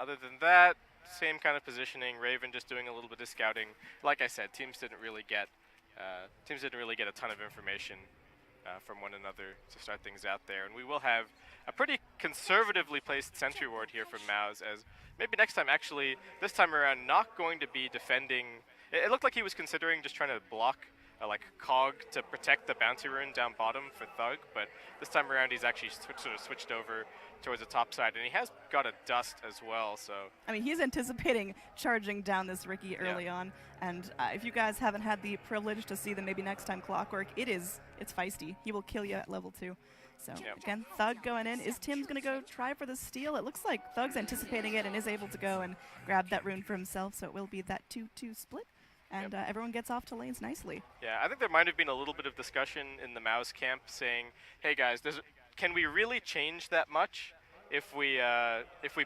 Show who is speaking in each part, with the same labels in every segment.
Speaker 1: Other than that, same kind of positioning. Raven just doing a little bit of scouting. Like I said, teams didn't really get a ton of information from one another to start things out there. And we will have a pretty conservatively placed sentry ward here from Mouse, as maybe next time, actually, this time around, not going to be defending. It looked like he was considering just trying to block like Cog to protect the bounty rune down bottom for Thug, but this time around he's actually sort of switched over towards the top side, and he has got a dust as well, so.
Speaker 2: I mean, he's anticipating charging down this Riki early on, and if you guys haven't had the privilege to see them maybe next time Clockwork, it's feisty. He will kill you at level 2. So again, Thug going in. Is Tim's going to go try for the steal? It looks like Thug's anticipating it and is able to go and grab that rune for himself, so it will be that 2-2 split. And everyone gets off to lanes nicely.
Speaker 1: Yeah, I think there might have been a little bit of discussion in the Mouse camp saying, hey guys, can we really change that much if we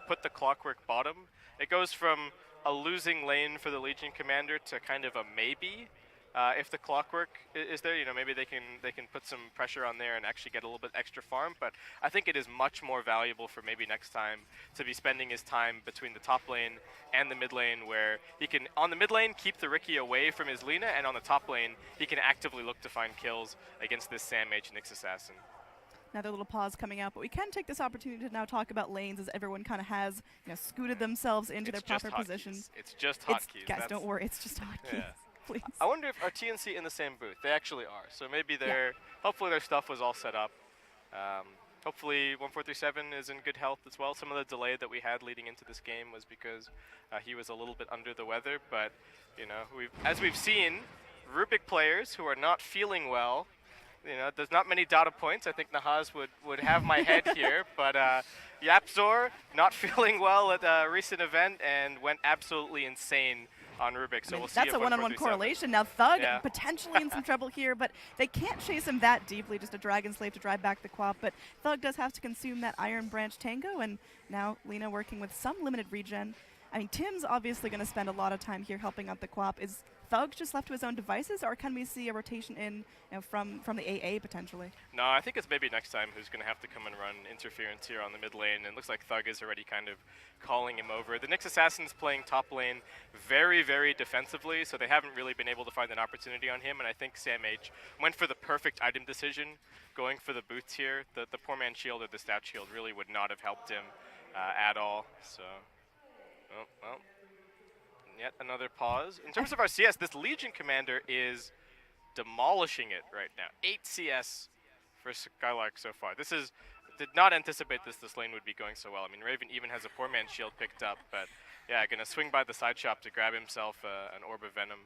Speaker 1: put the Clockwork bottom? It goes from a losing lane for the Legion Commander to kind of a maybe. If the Clockwork is there, maybe they can put some pressure on there and actually get a little bit extra farm. But I think it is much more valuable for maybe next time to be spending his time between the top lane and the mid lane, where he can, on the mid lane, keep the Riki away from his Lina, and on the top lane, he can actively look to find kills against this Sam H Nyx Assassin.
Speaker 2: Another little pause coming out, but we can take this opportunity to now talk about lanes, as everyone kind of has scooted themselves into their proper positions.
Speaker 1: It's just hotkeys.
Speaker 2: Guys, don't worry, it's just hotkeys.
Speaker 1: Yeah.
Speaker 2: Please.
Speaker 1: I wonder if are TNC in the same booth? They actually are. So maybe hopefully their stuff was all set up. Hopefully 1437 is in good health as well. Some of the delay that we had leading into this game was because he was a little bit under the weather. But as we've seen, Rubik players who are not feeling well, there's not many data points. I think Nahaz would have my head here, but Yapzor not feeling well at a recent event and went absolutely insane on Rubik, so we'll see.
Speaker 2: That's a one-on-one correlation. Now Thug potentially in some trouble here, but they can't chase him that deeply, just a Dragon Slave to drive back the Quap, but Thug does have to consume that Iron Branch Tango, and now Lina working with some limited regen. I mean, Tim's obviously going to spend a lot of time here helping out the Quap. Is Thug just left to his own devices, or can we see a rotation in from the AA potentially?
Speaker 1: No, I think it's maybe next time who's going to have to come and run interference here on the mid lane, and it looks like Thug is already kind of calling him over. The Nyx Assassin's playing top lane very, very defensively, so they haven't really been able to find an opportunity on him, and I think Sam H went for the perfect item decision, going for the boots here. The poor man's shield or the stat shield really would not have helped him at all, so. Oh, well. Yet another pause. In terms of our CS, this Legion Commander is demolishing it right now. 8 CS for Skylark so far. Did not anticipate this lane would be going so well. I mean, Raven even has a poor man's shield picked up, but yeah, gonna swing by the side shop to grab himself an Orb of Venom.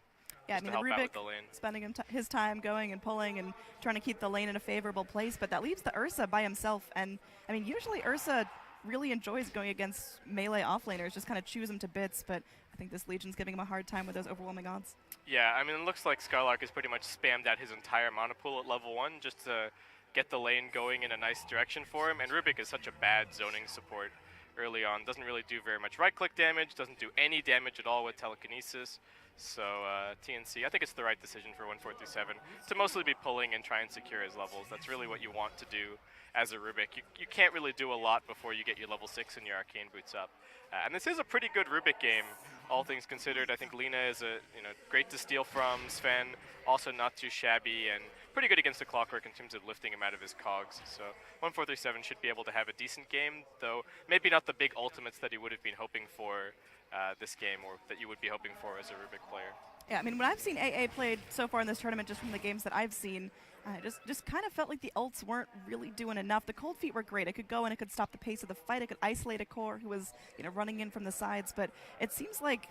Speaker 2: Yeah, I mean, Rubik spending his time going and pulling and trying to keep the lane in a favorable place, but that leaves the Ursa by himself. And I mean, usually Ursa really enjoys going against melee offlaners, just kind of chews them to bits, but I think this Legion's giving him a hard time with those overwhelming odds.
Speaker 1: Yeah, I mean, it looks like Skylark has pretty much spammed out his entire mana pool at level 1 just to get the lane going in a nice direction for him, and Rubik is such a bad zoning support early on. Doesn't really do very much right-click damage, doesn't do any damage at all with telekinesis. So TNC, I think it's the right decision for 1437 to mostly be pulling and try and secure his levels. That's really what you want to do as a Rubik. You can't really do a lot before you get your level 6 and your Arcane Boots up. And this is a pretty good Rubik game, all things considered. I think Lina is great to steal from. Sven, also not too shabby, and pretty good against the Clockwork in terms of lifting him out of his cogs. So 1437 should be able to have a decent game, though maybe not the big ultimates that he would have been hoping for this game, or that you would be hoping for as a Rubik player.
Speaker 2: Yeah, I mean, when I've seen AA played so far in this tournament, just from the games that I've seen, just kind of felt like the ults weren't really doing enough. The cold feet were great. It could go and it could stop the pace of the fight. It could isolate a core who was running in from the sides. But it seems like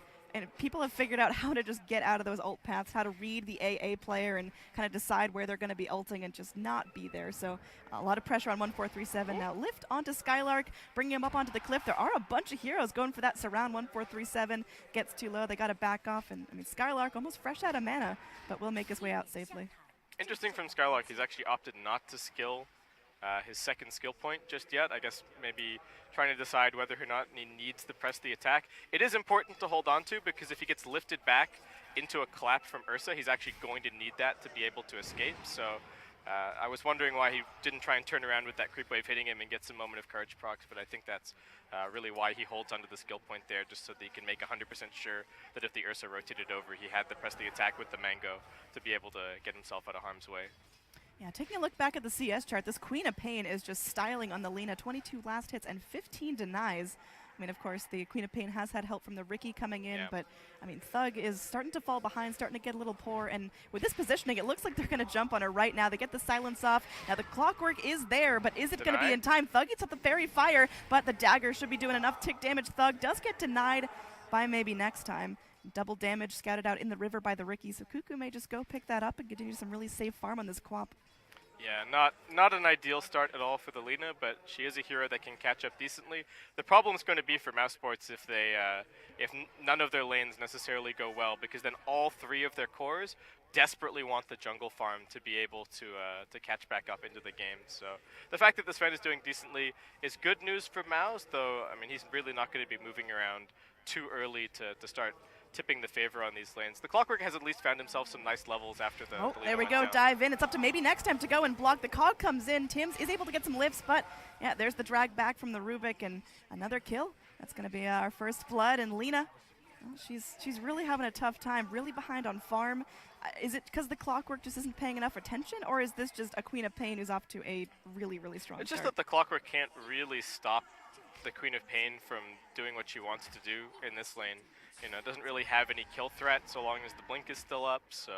Speaker 2: people have figured out how to just get out of those ult paths, how to read the AA player and kind of decide where they're going to be ulting and just not be there. So a lot of pressure on 1437. Now lift onto Skylark, bringing him up onto the cliff. There are a bunch of heroes going for that surround. 1437 gets too low. They got to back off. And I mean, Skylark almost fresh out of mana, but will make his way out safely.
Speaker 1: Interesting from Skylark, he's actually opted not to skill his second skill point just yet. I guess maybe trying to decide whether or not he needs to press the attack. It is important to hold on to, because if he gets lifted back into a clap from Ursa, he's actually going to need that to be able to escape. So I was wondering why he didn't try and turn around with that creep wave hitting him and get some moment of courage procs, but I think that's really why he holds onto the skill point there, just so that he can make 100% sure that if the Ursa rotated over, he had to press the attack with the mango to be able to get himself out of harm's way.
Speaker 2: Yeah, taking a look back at the CS chart, this Queen of Pain is just styling on the Lina. 22 last hits and 15 denies. I mean, of course, the Queen of Pain has had help from the Riki coming in, but, I mean, Thug is starting to fall behind, starting to get a little poor, and with this positioning, it looks like they're going to jump on her right now. They get the silence off. Now, the clockwork is there, but is it going to be in time? Thug gets up the fairy fire, but the dagger should be doing enough tick damage. Thug does get denied by maybe next time. Double damage scouted out in the river by the Riki, so Cuckoo may just go pick that up and continue some really safe farm on this Quap.
Speaker 1: Yeah, not an ideal start at all for the Lina, but she is a hero that can catch up decently. The problem is going to be for mousesports if none of their lanes necessarily go well, because then all three of their cores desperately want the jungle farm to be able to catch back up into the game. So the fact that this Sven is doing decently is good news for Mouse, though. I mean, he's really not going to be moving around too early to start tipping the favor on these lanes. The Clockwork has at least found himself some nice levels after the
Speaker 2: Oh,
Speaker 1: Lina
Speaker 2: there we
Speaker 1: went
Speaker 2: go,
Speaker 1: down.
Speaker 2: dive in. It's up to maybe next time to go and block. The Cog comes in. Tims is able to get some lifts, but yeah, there's the drag back from the Rubik and another kill. That's going to be our first blood, and Lina, well, she's really having a tough time, really behind on farm. Is it because the Clockwork just isn't paying enough attention, or is this just a Queen of Pain who's off to a really, really strong
Speaker 1: It's just
Speaker 2: start?
Speaker 1: that the Clockwork can't really stop the Queen of Pain from doing what she wants to do in this lane. You know, doesn't really have any kill threat so long as the blink is still up. So,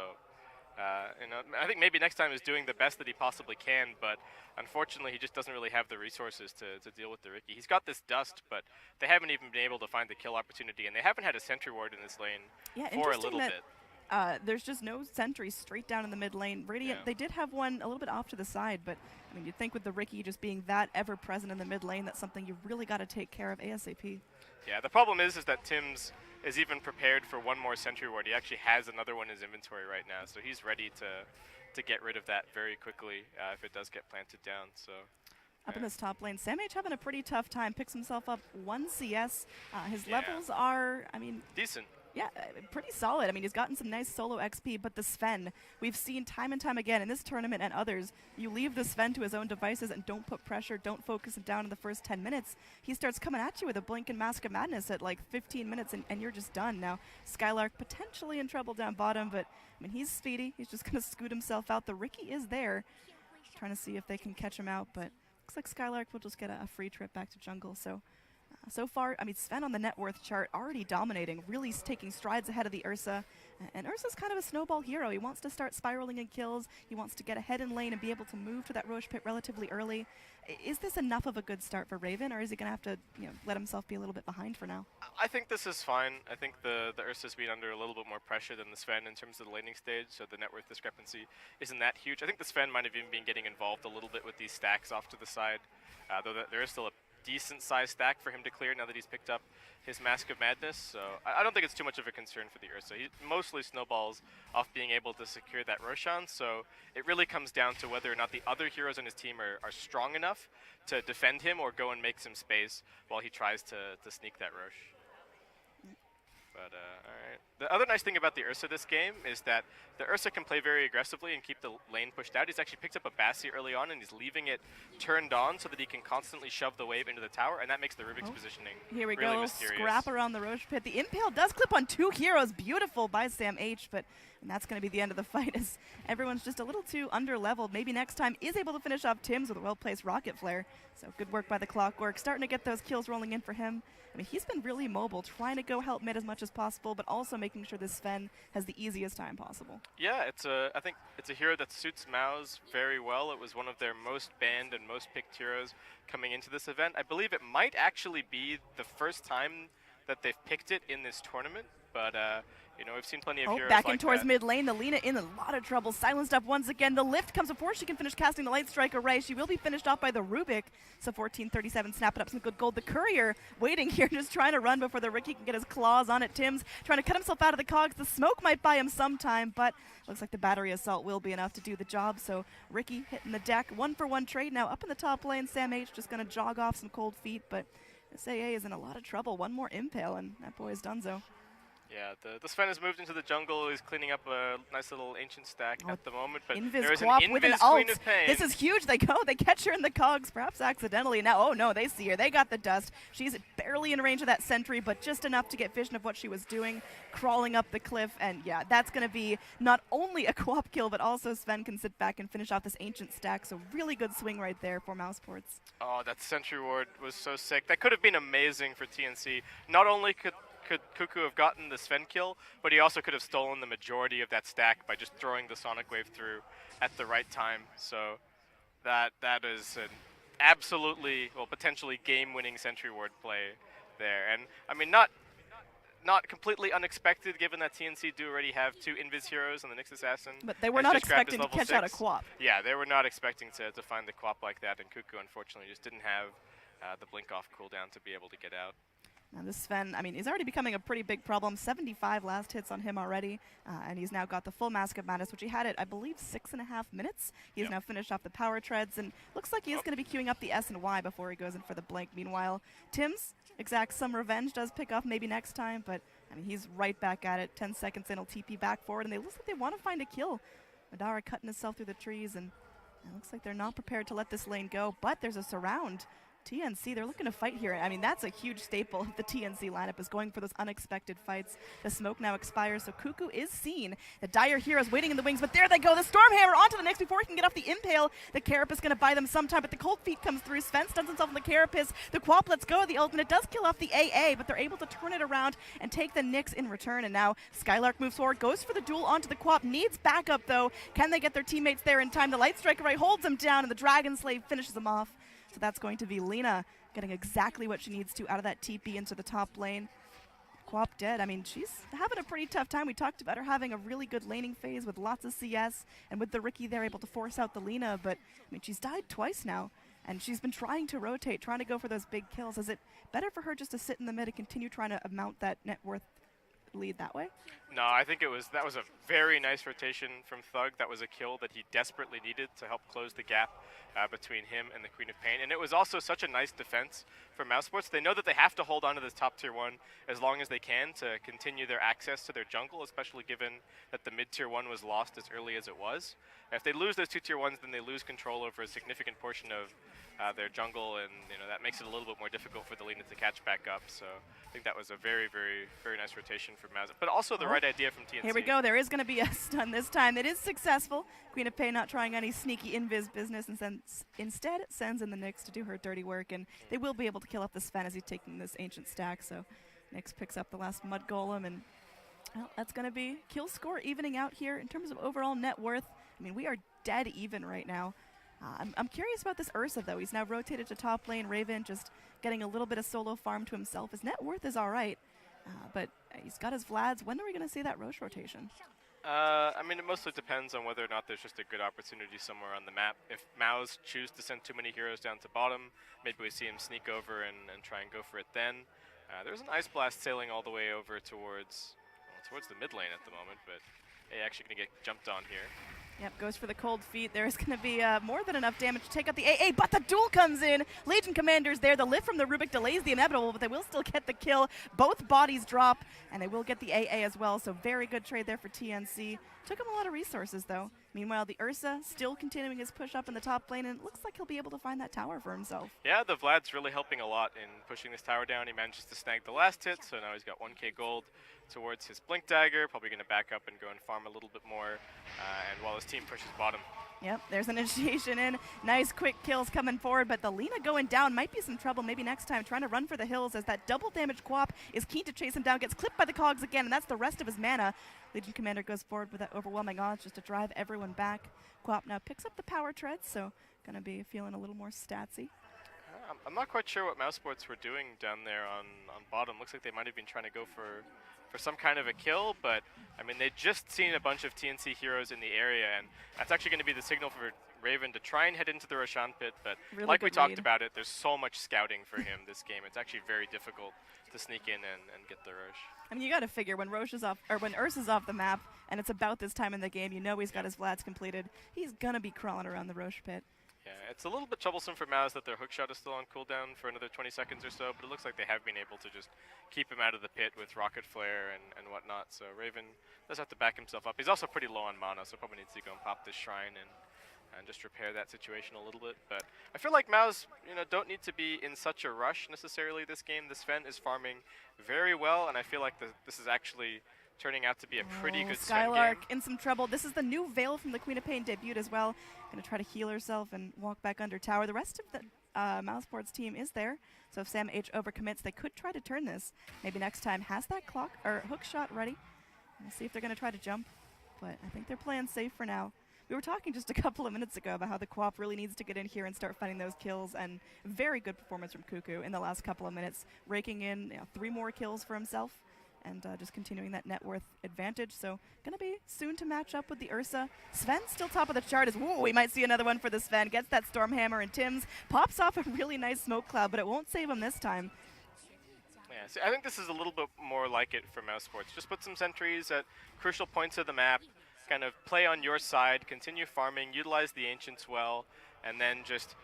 Speaker 1: you know, I think maybe next time is doing the best that he possibly can, but unfortunately he just doesn't really have the resources to deal with the Riki. He's got this dust, but they haven't even been able to find the kill opportunity, and they haven't had a sentry ward in this lane for a little bit.
Speaker 2: There's just no sentry straight down in the mid lane. Radiant, they did have one a little bit off to the side, but I mean, you'd think with the Riki just being that ever present in the mid lane, that's something you really got to take care of ASAP.
Speaker 1: Yeah, the problem is that Tims is even prepared for one more sentry ward. He actually has another one in his inventory right now, so he's ready to get rid of that very quickly if it does get planted down. So.
Speaker 2: Up in this top lane, Sam H having a pretty tough time. Picks himself up 1 CS. His levels are, I mean,
Speaker 1: decent.
Speaker 2: Yeah, pretty solid. I mean, he's gotten some nice solo XP, but the Sven, we've seen time and time again in this tournament and others, you leave the Sven to his own devices and don't put pressure, don't focus him down in the first 10 minutes. He starts coming at you with a blink and Mask of Madness at like 15 minutes, and you're just done. Now, Skylark potentially in trouble down bottom, but I mean, he's speedy. He's just going to scoot himself out. The Riki is there, trying to see if they can catch him out, but looks like Skylark will just get a free trip back to jungle. So far, I mean, Sven on the net worth chart already dominating, really taking strides ahead of the Ursa. And Ursa's kind of a snowball hero. He wants to start spiraling in kills. He wants to get ahead in lane and be able to move to that Roche pit relatively early. Is this enough of a good start for Raven, or is he going to have to, you know, let himself be a little bit behind for now?
Speaker 1: I think this is fine. I think the Ursa's been under a little bit more pressure than the Sven in terms of the laning stage, so the net worth discrepancy isn't that huge. I think the Sven might have even been getting involved a little bit with these stacks off to the side, though there is still a decent sized stack for him to clear now that he's picked up his Mask of Madness, so I don't think it's too much of a concern for the Ursa. He mostly snowballs off being able to secure that Roshan, so it really comes down to whether or not the other heroes on his team are strong enough to defend him or go and make some space while he tries to sneak that Roche. But, alright. The other nice thing about the Ursa this game is that the Ursa can play very aggressively and keep the lane pushed out. He's actually picked up a Bassi early on, and he's leaving it turned on so that he can constantly shove the wave into the tower, and that makes the Rubik's positioning
Speaker 2: Here we
Speaker 1: really
Speaker 2: go,
Speaker 1: mysterious.
Speaker 2: scrap around the Roche pit. The Impale does clip on 2 heroes. Beautiful by Sam H, but and that's going to be the end of the fight as everyone's just a little too under-leveled. Maybe next time is able to finish off Tims with a well-placed Rocket Flare. So good work by the Clockwork, starting to get those kills rolling in for him. I mean, he's been really mobile, trying to go help mid as much as possible, but also making sure this Sven has the easiest time possible.
Speaker 1: Yeah, I think it's a hero that suits Mouse very well. It was one of their most banned and most picked heroes coming into this event. I believe it might actually be the first time that they've picked it in this tournament, but you know, we've seen plenty of heroes
Speaker 2: back
Speaker 1: like
Speaker 2: in towards
Speaker 1: that.
Speaker 2: mid lane. The Lina in a lot of trouble. Silenced up once again. The lift comes before she can finish casting the Light Strike Array. She will be finished off by the Rubik. So 1437 snapping up some good gold. The Courier waiting here, just trying to run before the Riki can get his claws on it. Tims trying to cut himself out of the cogs. The smoke might buy him some time, but looks like the battery assault will be enough to do the job. So Riki hitting the deck. 1-for-1 trade now up in the top lane. Sam H just going to jog off some cold feet, but this AA is in a lot of trouble. One more Impale, and that boy is donezo.
Speaker 1: Yeah, the Sven has moved into the jungle. He's cleaning up a nice little ancient stack
Speaker 2: Oh,
Speaker 1: at the moment, but
Speaker 2: Invis
Speaker 1: there is an
Speaker 2: Quap with an
Speaker 1: Invis
Speaker 2: ult.
Speaker 1: Queen of Pain.
Speaker 2: This is huge. They catch her in the cogs, perhaps accidentally. Now, oh no, they see her. They got the dust. She's barely in range of that sentry, but just enough to get vision of what she was doing, crawling up the cliff. And yeah, that's going to be not only a Quap kill, but also Sven can sit back and finish off this ancient stack. So really good swing right there for mousesports.
Speaker 1: Oh, that sentry ward was so sick. That could have been amazing for TNC. Not only could Cuckoo have gotten the Sven kill, but he also could have stolen the majority of that stack by just throwing the Sonic Wave through at the right time. So that is an absolutely, well, potentially game-winning sentry ward play there. And I mean, not completely unexpected, given that TNC do already have 2 Invis heroes and the Nyx Assassin.
Speaker 2: But they were not expecting to catch out a Quap.
Speaker 1: Yeah, they were not expecting to find the Quap like that, and Cuckoo unfortunately just didn't have the blink-off cooldown to be able to get out.
Speaker 2: Now this Sven, I mean, he's already becoming a pretty big problem. 75 last hits on him already, and he's now got the full Mask of Madness, which he had at, I believe, 6.5 minutes. He's now finished off the power treads, and looks like he is going to be queuing up the S and Y before he goes in for the blink. Meanwhile, Tim's exact some revenge does pick off maybe next time, but I mean, he's right back at it. 10 seconds in, he'll TP back forward, and they look like they want to find a kill. Madara cutting himself through the trees, and it looks like they're not prepared to let this lane go, but there's a surround. TNC, they're looking to fight here. I mean, that's a huge staple of the TNC lineup, is going for those unexpected fights. The smoke now expires, so Cuckoo is seen. The Dire Heroes waiting in the wings, but there they go. The Stormhammer onto the Nyx before he can get off the Impale. The Carapace going to buy them some time, but the Cold Feet comes through. Sven stuns himself on the Carapace. The Quap lets go of the ult, and it does kill off the AA, but they're able to turn it around and take the Nyx in return. And now Skylark moves forward, goes for the duel onto the Quap, needs backup though. Can they get their teammates there in time? The Light Striker right holds him down, and the Dragon Slave finishes him off. So that's going to be Lena getting exactly what she needs to out of that TP into the top lane. Quap dead. I mean, she's having a pretty tough time. We talked about her having a really good laning phase with lots of CS, and with the Riki there able to force out the Lena, but I mean, she's died twice now, and she's been trying to rotate, trying to go for those big kills. Is it better for her just to sit in the mid and continue trying to mount that net worth lead that way?
Speaker 1: No, I think that was a very nice rotation from Thug. That was a kill that he desperately needed to help close the gap between him and the Queen of Pain. And it was also such a nice defense for mousesports. They know that they have to hold on to this top tier 1 as long as they can to continue their access to their jungle, especially given that the mid tier 1 was lost as early as it was. If they lose those 2 tier 1s, then they lose control over a significant portion of their jungle, and that makes it a little bit more difficult for the Lena to catch back up. So I think that was a very, very, very nice rotation from Maz, but also the right idea from TNC.
Speaker 2: Here we go. There is going to be a stun this time. It is successful. Queen of Pain not trying any sneaky invis business, and instead sends in the Nyx to do her dirty work, and they will be able to kill up the Sven as he's taking this ancient stack. So Nyx picks up the last Mud Golem, and well, that's going to be kill score evening out here in terms of overall net worth. I mean, we are dead even right now. I'm curious about this Ursa, though. He's now rotated to top lane. Raven just getting a little bit of solo farm to himself. His net worth is all right, but he's got his Vlads. When are we going to see that Roche rotation?
Speaker 1: I mean, it mostly depends on whether or not there's just a good opportunity somewhere on the map. If Maus choose to send too many heroes down to bottom, maybe we see him sneak over and try and go for it then. There's an Ice Blast sailing all the way over towards the mid lane at the moment, but actually going to get jumped on here.
Speaker 2: Yep, goes for the cold feet. There's going to be more than enough damage to take out the AA, but the duel comes in. Legion Commander's there. The lift from the Rubik delays the inevitable, but they will still get the kill. Both bodies drop, and they will get the AA as well, so very good trade there for TNC. Took him a lot of resources, though. Meanwhile, the Ursa still continuing his push up in the top lane, and it looks like he'll be able to find that tower for himself.
Speaker 1: Yeah, the Vlad's really helping a lot in pushing this tower down. He manages to snag the last hit, so now he's got 1k gold towards his Blink Dagger, probably going to back up and go and farm a little bit more, and while his team pushes bottom.
Speaker 2: Yep, there's an initiation in. Nice quick kills coming forward, but the Lena going down might be some trouble maybe next time, trying to run for the hills as that double damage Quap is keen to chase him down, gets clipped by the cogs again, and that's the rest of his mana. Legion Commander goes forward with that overwhelming odds just to drive everyone back. Quap now picks up the power treads, so going to be feeling a little more statsy.
Speaker 1: I'm not quite sure what mousesports were doing down there on bottom. Looks like they might have been trying to go for some kind of a kill, but I mean, they'd just seen a bunch of TNC heroes in the area, and that's actually going to be the signal for Raven to try and head into the Roshan pit, but really like we talked about it, there's so much scouting for him this game. It's actually very difficult to sneak in and get the Roche.
Speaker 2: I mean, you got to figure when Roche is off, or when Ursa's off the map, and it's about this time in the game, you know he's got his Vlads completed. He's going to be crawling around the Roche pit.
Speaker 1: Yeah, it's a little bit troublesome for Mouse that their hook shot is still on cooldown for another 20 seconds or so, but it looks like they have been able to just keep him out of the pit with rocket flare and whatnot. So Raven does have to back himself up. He's also pretty low on mana, so probably needs to go and pop this shrine and just repair that situation a little bit. But I feel like Mouse, don't need to be in such a rush necessarily this game. This Sven is farming very well, and I feel like this is actually turning out to be a pretty good Sven
Speaker 2: Skylark
Speaker 1: game.
Speaker 2: in some trouble. This is the new Veil from the Queen of Pain debuted as well. Going to try to heal herself and walk back under tower. The rest of the mousesports team is there, so if Sam H overcommits, they could try to turn this. Maybe next time has that clock or hook shot ready. We'll see if they're going to try to jump, but I think they're playing safe for now. We were talking just a couple of minutes ago about how the co-op really needs to get in here and start finding those kills, and very good performance from Cuckoo in the last couple of minutes, raking in 3 more kills for himself and just continuing that net worth advantage. So going to be soon to match up with the Ursa. Sven still top of the chart as, whoa, we might see another one for the Sven. Gets that Stormhammer, and Tim's pops off a really nice smoke cloud, but it won't save him this time.
Speaker 1: Yeah, so I think this is a little bit more like it for mousesports. Just put some sentries at crucial points of the map, kind of play on your side, continue farming, utilize the Ancients well, and then just,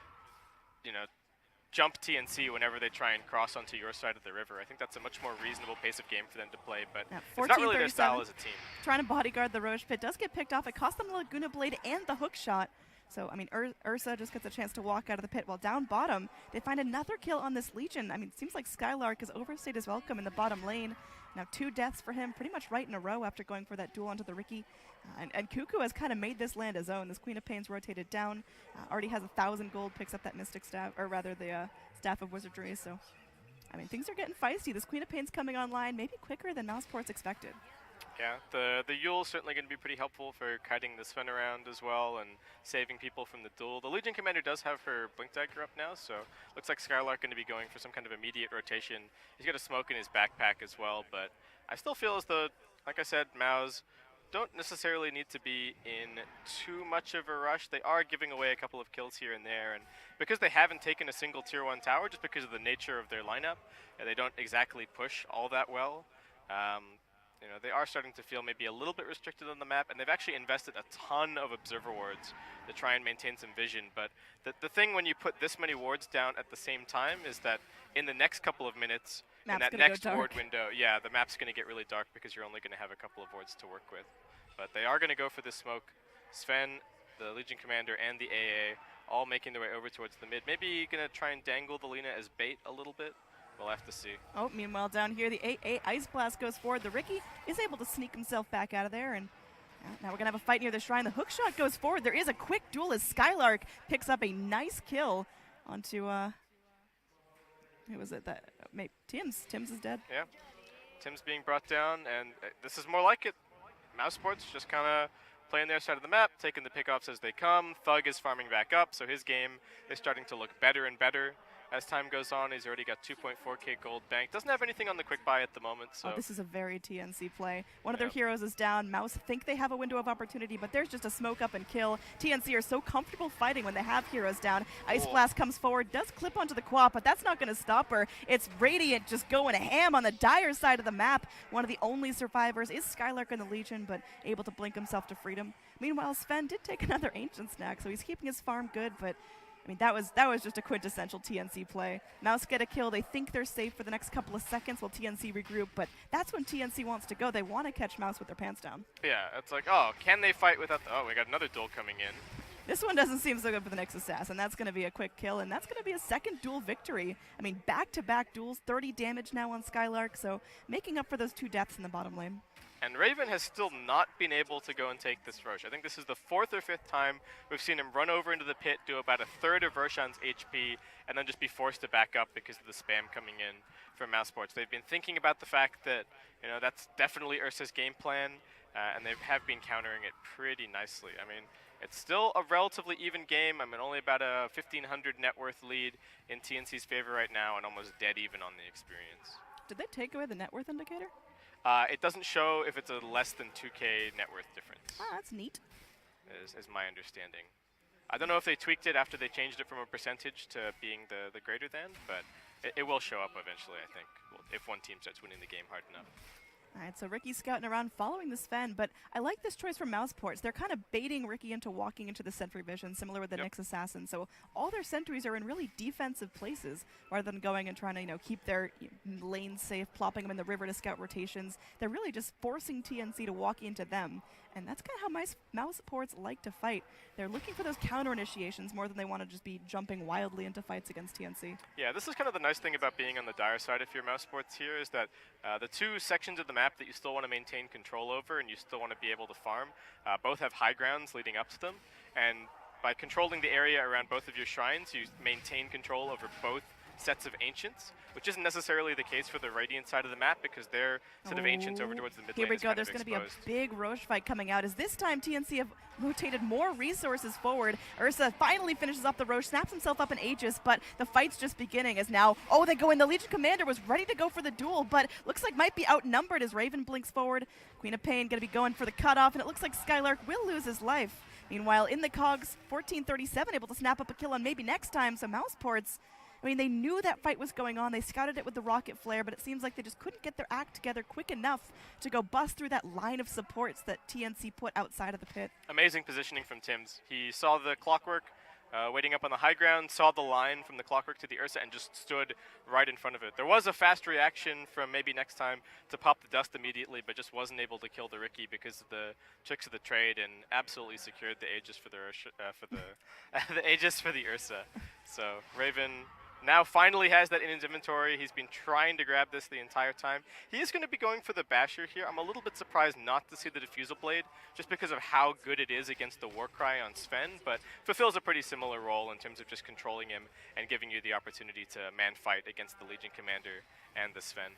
Speaker 1: jump TNC whenever they try and cross onto your side of the river. I think that's a much more reasonable pace of game for them to play, but it's not really their style as a team.
Speaker 2: Trying to bodyguard the Roche Pit does get picked off. It cost them the Laguna Blade and the hook shot. So, I mean, Ursa just gets a chance to walk out of the pit. While down bottom, they find another kill on this Legion. I mean, it seems like Skylark has overstayed his welcome in the bottom lane. Now 2 deaths for him, pretty much right in a row after going for that duel onto the Riki. And Cuckoo has kind of made this land his own. This Queen of Pain's rotated down. Already has 1,000 gold, picks up that Mystic Staff, or rather the Staff of Wizardry. So, I mean, things are getting feisty. This Queen of Pain's coming online maybe quicker than mousesports expected.
Speaker 1: Yeah, the Yule is certainly going to be pretty helpful for kiting the Sven around as well and saving people from the duel. The Legion Commander does have her Blink Dagger up now, so looks like Skylark going to be going for some kind of immediate rotation. He's got a smoke in his backpack as well, but I still feel as though, like I said, Mouse don't necessarily need to be in too much of a rush. They are giving away a couple of kills here and there, and because they haven't taken a single tier 1 tower, just because of the nature of their lineup, they don't exactly push all that well. They are starting to feel maybe a little bit restricted on the map, and they've actually invested a ton of observer wards to try and maintain some vision. But the thing when you put this many wards down at the same time is that in the next couple of minutes, in that next ward window, yeah, the map's going to get really dark because you're only going to have a couple of wards to work with. But they are going to go for this smoke. Sven, the Legion Commander, and the AA all making their way over towards the mid. Maybe going to try and dangle the Lina as bait a little bit. We'll have to see.
Speaker 2: Oh, meanwhile down here, the AA Ice Blast goes forward. The Riki is able to sneak himself back out of there, and now we're going to have a fight near the shrine. The hook shot goes forward. There is a quick duel as Skylark picks up a nice kill onto, who was it? Tim's. Tim's is dead.
Speaker 1: Yeah. Tim's being brought down, and this is more like it. Mousesports just kind of playing their side of the map, taking the pickoffs as they come. Thug is farming back up, so his game is starting to look better and better. As time goes on, he's already got 2.4k gold banked. Doesn't have anything on the quick buy at the moment. So
Speaker 2: this is a very TNC play. One of their heroes is down. Mouse think they have a window of opportunity, but there's just a smoke up and kill. TNC are so comfortable fighting when they have heroes down. Ice Blast comes forward, does clip onto the Quap, but that's not going to stop her. It's Radiant just going ham on the dire side of the map. One of the only survivors is Skylark in the Legion, but able to blink himself to freedom. Meanwhile, Sven did take another Ancient Snack, so he's keeping his farm good, but I mean, that was just a quintessential TNC play. Mouse get a kill. They think they're safe for the next couple of seconds while TNC regroup, but that's when TNC wants to go. They want to catch Mouse with their pants down.
Speaker 1: Yeah, it's like, oh, can they fight without the... Oh, we got another duel coming in.
Speaker 2: This one doesn't seem so good for the next assassin. That's going to be a quick kill, and that's going to be a second duel victory. I mean, back-to-back duels, 30 damage now on Skylark, so making up for those 2 deaths in the bottom lane.
Speaker 1: And Raven has still not been able to go and take this Rosh. I think this is the 4th or 5th time we've seen him run over into the pit, do about a third of Roshan's HP, and then just be forced to back up because of the spam coming in from mousesports. They've been thinking about the fact that, that's definitely Ursa's game plan, and they have been countering it pretty nicely. I mean, it's still a relatively even game. I mean, only about a 1,500 net worth lead in TNC's favor right now, and almost dead even on the experience.
Speaker 2: Did they take away the net worth indicator?
Speaker 1: It doesn't show if it's a less than 2k net worth difference.
Speaker 2: Ah, that's neat.
Speaker 1: Is my understanding. I don't know if they tweaked it after they changed it from a percentage to being the greater than, but it will show up eventually, I think, if one team starts winning the game hard enough.
Speaker 2: All right, so Ricky's scouting around following the Sven, but I like this choice from mousesports. They're kind of baiting Ricky into walking into the sentry vision, similar with the Nyx Assassin. So all their sentries are in really defensive places rather than going and trying to, keep their lanes safe, plopping them in the river to scout rotations. They're really just forcing TNC to walk into them. And that's kind of how mousesports like to fight. They're looking for those counter initiations more than they want to just be jumping wildly into fights against TNC.
Speaker 1: Yeah, this is kind of the nice thing about being on the dire side if you're mousesports here, is that the two sections of the map that you still want to maintain control over and you still want to be able to farm, both have high grounds leading up to them. And by controlling the area around both of your shrines, you maintain control over both sets of ancients, which isn't necessarily the case for the Radiant side of the map because their set of ancients over towards the mid lane
Speaker 2: Here we
Speaker 1: is
Speaker 2: go.
Speaker 1: kind
Speaker 2: There's
Speaker 1: of
Speaker 2: going to be a
Speaker 1: exposed.
Speaker 2: big Roche fight coming out. As this time TNC have rotated more resources forward. Ursa finally finishes off the Roche, snaps himself up in Aegis, but the fight's just beginning as now, they go in. The Legion Commander was ready to go for the duel, but looks like might be outnumbered as Raven blinks forward. Queen of Pain going to be going for the cutoff, and it looks like Skylark will lose his life. Meanwhile, in the cogs, 1437 able to snap up a kill on maybe next time, so mousesports, they knew that fight was going on. They scouted it with the rocket flare, but it seems like they just couldn't get their act together quick enough to go bust through that line of supports that TNC put outside of the pit.
Speaker 1: Amazing positioning from Tim's. He saw the clockwork waiting up on the high ground, saw the line from the clockwork to the Ursa, and just stood right in front of it. There was a fast reaction from maybe next time to pop the dust immediately, but just wasn't able to kill the Ricky because of the tricks of the trade, and absolutely secured the Aegis for the the Aegis for the Ursa. So Raven now finally has that in his inventory. He's been trying to grab this the entire time. He is going to be going for the Basher here. I'm a little bit surprised not to see the Diffusal Blade, just because of how good it is against the Warcry on Sven, but fulfills a pretty similar role in terms of just controlling him and giving you the opportunity to man fight against the Legion Commander and the Sven.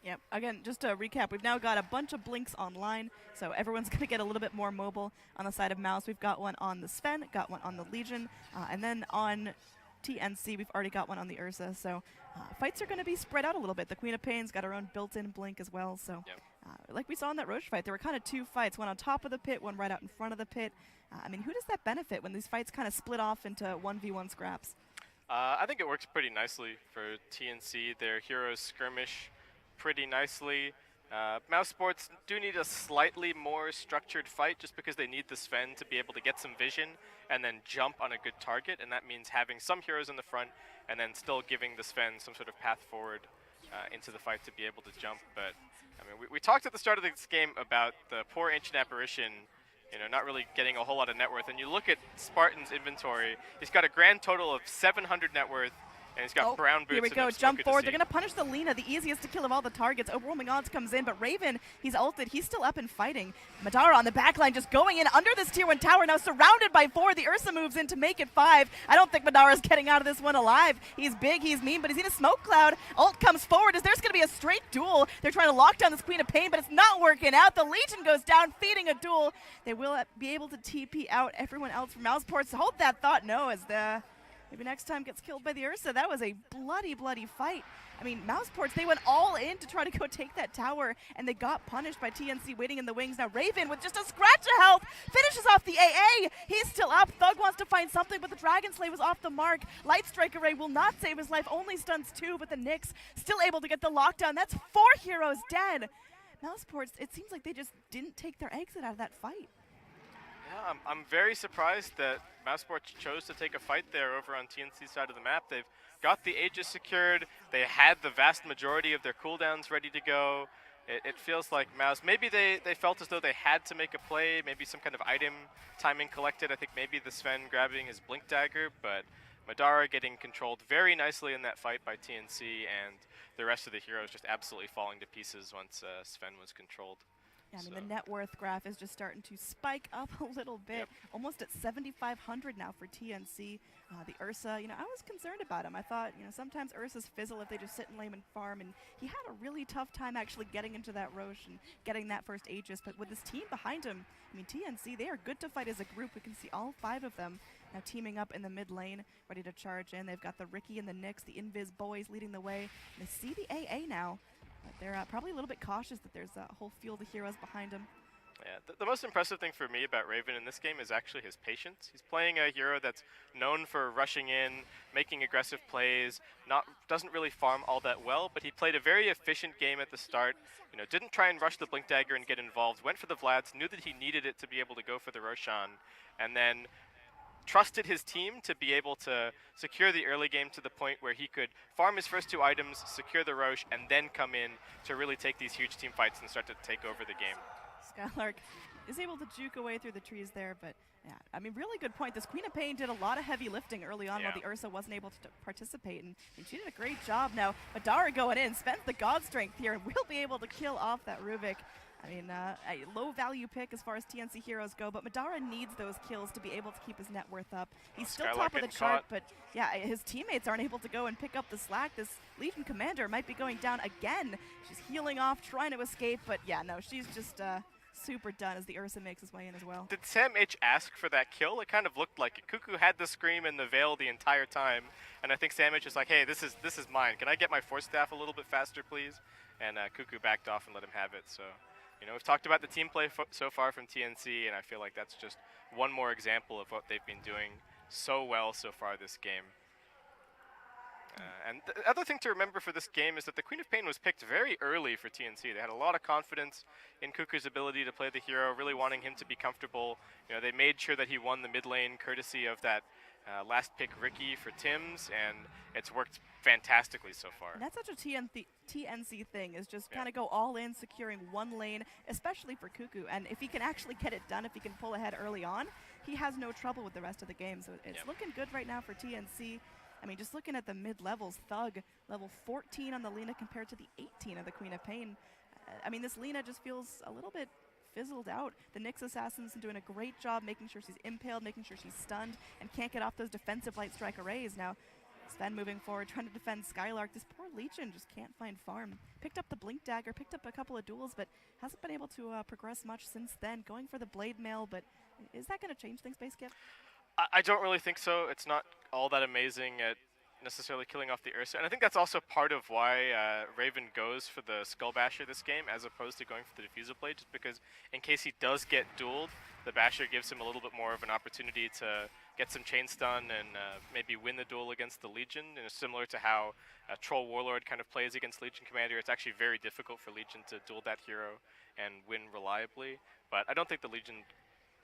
Speaker 2: Yep. Again, just to recap, we've now got a bunch of blinks online, so everyone's going to get a little bit more mobile on the side of Mouse. We've got one on the Sven, got one on the Legion, and then on TNC, we've already got one on the Ursa, so fights are going to be spread out a little bit. The Queen of Pain's got her own built-in blink as well, so like we saw in that Roche fight, there were kind of two fights, one on top of the pit, one right out in front of the pit. Who does that benefit when these fights kind of split off into 1v1 scraps?
Speaker 1: I think it works pretty nicely for TNC. Their heroes skirmish pretty nicely. Mousesports do need a slightly more structured fight just because they need the Sven to be able to get some vision and then jump on a good target, and that means having some heroes in the front and then still giving the Sven some sort of path forward into the fight to be able to jump. But we talked at the start of this game about the poor Ancient Apparition, not really getting a whole lot of net worth, and you look at Spartan's inventory, he's got a grand total of 700 net worth, and he's got brown boots.
Speaker 2: Here we
Speaker 1: and
Speaker 2: go,
Speaker 1: it's
Speaker 2: jump
Speaker 1: good to
Speaker 2: forward.
Speaker 1: see.
Speaker 2: They're going to punish the Lina, the easiest to kill of all the targets. Overwhelming odds comes in, but Raven, he's ulted. He's still up and fighting. Madara on the backline just going in under this tier 1 tower, now surrounded by 4. The Ursa moves in to make it 5. I don't think Madara's getting out of this one alive. He's big, he's mean, but he's in a smoke cloud. Ult comes forward as there's going to be a straight duel. They're trying to lock down this Queen of Pain, but it's not working out. The Legion goes down, feeding a duel. They will be able to TP out everyone else from mousesports. Hold that thought, no, as the... maybe next time gets killed by the Ursa. That was a bloody, bloody fight. Mousesports, they went all in to try to go take that tower, and they got punished by TNC waiting in the wings. Now Raven, with just a scratch of health, finishes off the AA. He's still up. Thug wants to find something, but the Dragon Slay was off the mark. Light Strike Array will not save his life, only stuns 2, but the Nyx still able to get the lockdown. That's 4 heroes dead. Mousesports, it seems like they just didn't take their exit out of that fight.
Speaker 1: Yeah, I'm very surprised that mousesports chose to take a fight there over on TNC's side of the map. They've got the Aegis secured. They had the vast majority of their cooldowns ready to go. It feels like Mouse, maybe they felt as though they had to make a play, maybe some kind of item timing collected. I think maybe the Sven grabbing his Blink Dagger, but Madara getting controlled very nicely in that fight by TNC, and the rest of the heroes just absolutely falling to pieces once Sven was controlled.
Speaker 2: Yeah, the net worth graph is just starting to spike up a little bit, almost at 7,500 now for TNC. The Ursa, I was concerned about him. I thought, sometimes Ursas fizzle if they just sit in lane and farm, and he had a really tough time actually getting into that Roche and getting that first Aegis. But with this team behind him, TNC, they are good to fight as a group. We can see all 5 of them now teaming up in the mid lane, ready to charge in. They've got the Ricky and the Nyx, the Invis boys leading the way. And they see the AA now. But they're probably a little bit cautious that there's a whole field of heroes behind them.
Speaker 1: Yeah, the most impressive thing for me about Raven in this game is actually his patience. He's playing a hero that's known for rushing in, making aggressive plays, doesn't really farm all that well, but he played a very efficient game at the start. You know, didn't try and rush the Blink Dagger and get involved, went for the Vlads, knew that he needed it to be able to go for the Roshan, and then trusted his team to be able to secure the early game to the point where he could farm his first two items, secure the Roche, and then come in to really take these huge team fights and start to take over the game.
Speaker 2: Skylark is able to juke away through the trees there, but yeah, I mean, really good point. This Queen of Pain did a lot of heavy lifting early on while the Ursa wasn't able to participate, and she did a great job. Now, Madara going in, spends the God Strength here, and will be able to kill off that Rubik. I mean, a low-value pick as far as TNC heroes go, but Madara needs those kills to be able to keep his net worth up. He's still top of the chart, but yeah, his teammates aren't able to go and pick up the slack. This Legion Commander might be going down again. She's healing off, trying to escape, but yeah, no, she's just super done as the Ursa makes his way in as well.
Speaker 1: Did Sam H ask for that kill? It kind of looked like it. Cuckoo had the scream and the veil the entire time, and I think Sam H is like, hey, this is mine. Can I get my Force Staff a little bit faster, please? And Cuckoo backed off and let him have it, so... You know, we've talked about the team play so far from TNC, and I feel like that's just one more example of what they've been doing so well so far this game. And the other thing to remember for this game is that the Queen of Pain was picked very early for TNC. They had a lot of confidence in Cuckoo's ability to play the hero, really wanting him to be comfortable. You know, they made sure that he won the mid lane courtesy of that last pick Ricky for Tim's, and it's worked fantastically so far.
Speaker 2: And that's such a TNC thing, is just kind of go all in, securing one lane, especially for Cuckoo. And if he can actually get it done, if he can pull ahead early on, he has no trouble with the rest of the game. So it's looking good right now for TNC. I mean, just looking at the mid-levels, Thug, level 14 on the Lina compared to the 18 of the Queen of Pain. I mean, this Lina just feels a little bit fizzled out. The Nyx Assassin's doing a great job making sure she's impaled, making sure she's stunned, and can't get off those defensive light strike arrays. Now, Sven moving forward, trying to defend Skylark. This poor Legion just can't find farm. Picked up the Blink Dagger, picked up a couple of duels, but hasn't been able to progress much since then. Going for the Blade Mail, but is that going to change things, Basecamp?
Speaker 1: I don't really think so. It's not all that amazing at necessarily killing off the Ursa. And I think that's also part of why Raven goes for the Skull Basher this game as opposed to going for the Diffusal Blade, just because in case he does get dueled, the Basher gives him a little bit more of an opportunity to get some chain stun and maybe win the duel against the Legion. And it's similar to how Troll Warlord kind of plays against Legion Commander. It's actually very difficult for Legion to duel that hero and win reliably. But I don't think the Legion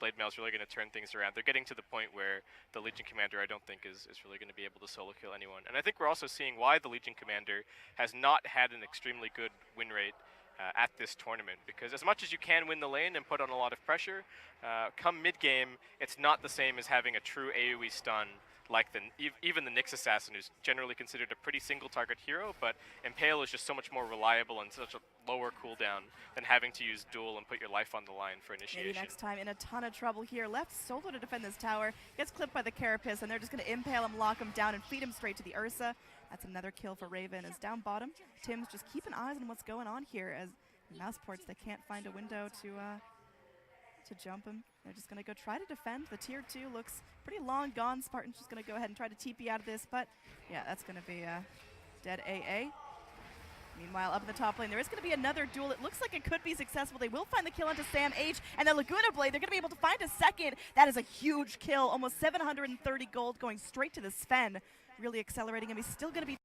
Speaker 1: Blade Mail is really going to turn things around. They're getting to the point where the Legion Commander, I don't think, is really going to be able to solo kill anyone. And I think we're also seeing why the Legion Commander has not had an extremely good win rate at this tournament. Because as much as you can win the lane and put on a lot of pressure, come mid-game, it's not the same as having a true AoE stun like even the Nyx Assassin, who's generally considered a pretty single-target hero, but Impale is just so much more reliable and such a lower cooldown than having to use Duel and put your life on the line for initiation.
Speaker 2: Maybe next time in a ton of trouble here. Left solo to defend this tower, gets clipped by the Carapace, and they're just going to Impale him, lock him down, and feed him straight to the Ursa. That's another kill for Raven. As down bottom, Tim's just keeping eyes on what's going on here as mousesports, they can't find a window to jump him. They're just going to go try to defend. The tier 2 looks pretty long gone. Spartan's just going to go ahead and try to TP out of this, but yeah, that's going to be a dead AA. Meanwhile, up in the top lane, there is going to be another duel. It looks like it could be successful. They will find the kill onto Sam H, and the Laguna Blade, they're going to be able to find a second. That is a huge kill, almost 730 gold going straight to the Sven, really accelerating him. He's still going to be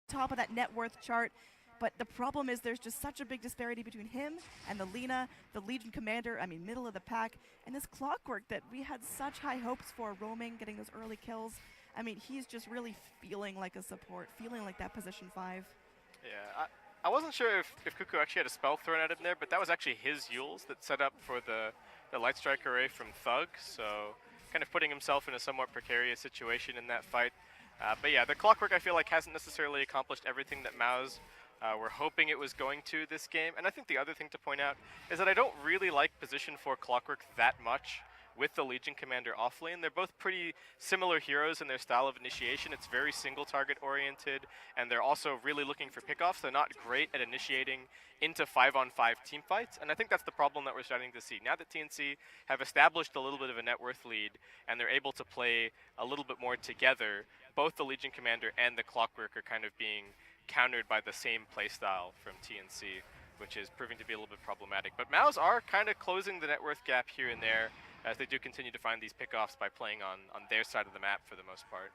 Speaker 2: top of that net worth chart. But the problem is there's just such a big disparity between him and the Lina, the Legion Commander, I mean middle of the pack, and this Clockwork that we had such high hopes for, roaming, getting those early kills. I mean, he's just really feeling like a support, feeling like that position 5.
Speaker 1: Yeah, I wasn't sure if Cuckoo actually had a spell thrown at him there, but that was actually his Yules that set up for the Light Strike Array from Thug, so kind of putting himself in a somewhat precarious situation in that fight. But yeah, the Clockwork I feel like hasn't necessarily accomplished everything that Mouse we're hoping it was going to this game. And I think the other thing to point out is that I don't really like position 4 Clockwork that much with the Legion Commander off lane. They're both pretty similar heroes in their style of initiation. It's very single target oriented, and they're also really looking for pickoffs. They're not great at initiating into 5-on-5 team fights, and I think that's the problem that we're starting to see. Now that TNC have established a little bit of a net worth lead, and they're able to play a little bit more together, both the Legion Commander and the Clockwork are kind of being countered by the same playstyle from TNC, which is proving to be a little bit problematic. But Mouse are kind of closing the net worth gap here and there, as they do continue to find these pickoffs by playing on their side of the map for the most part.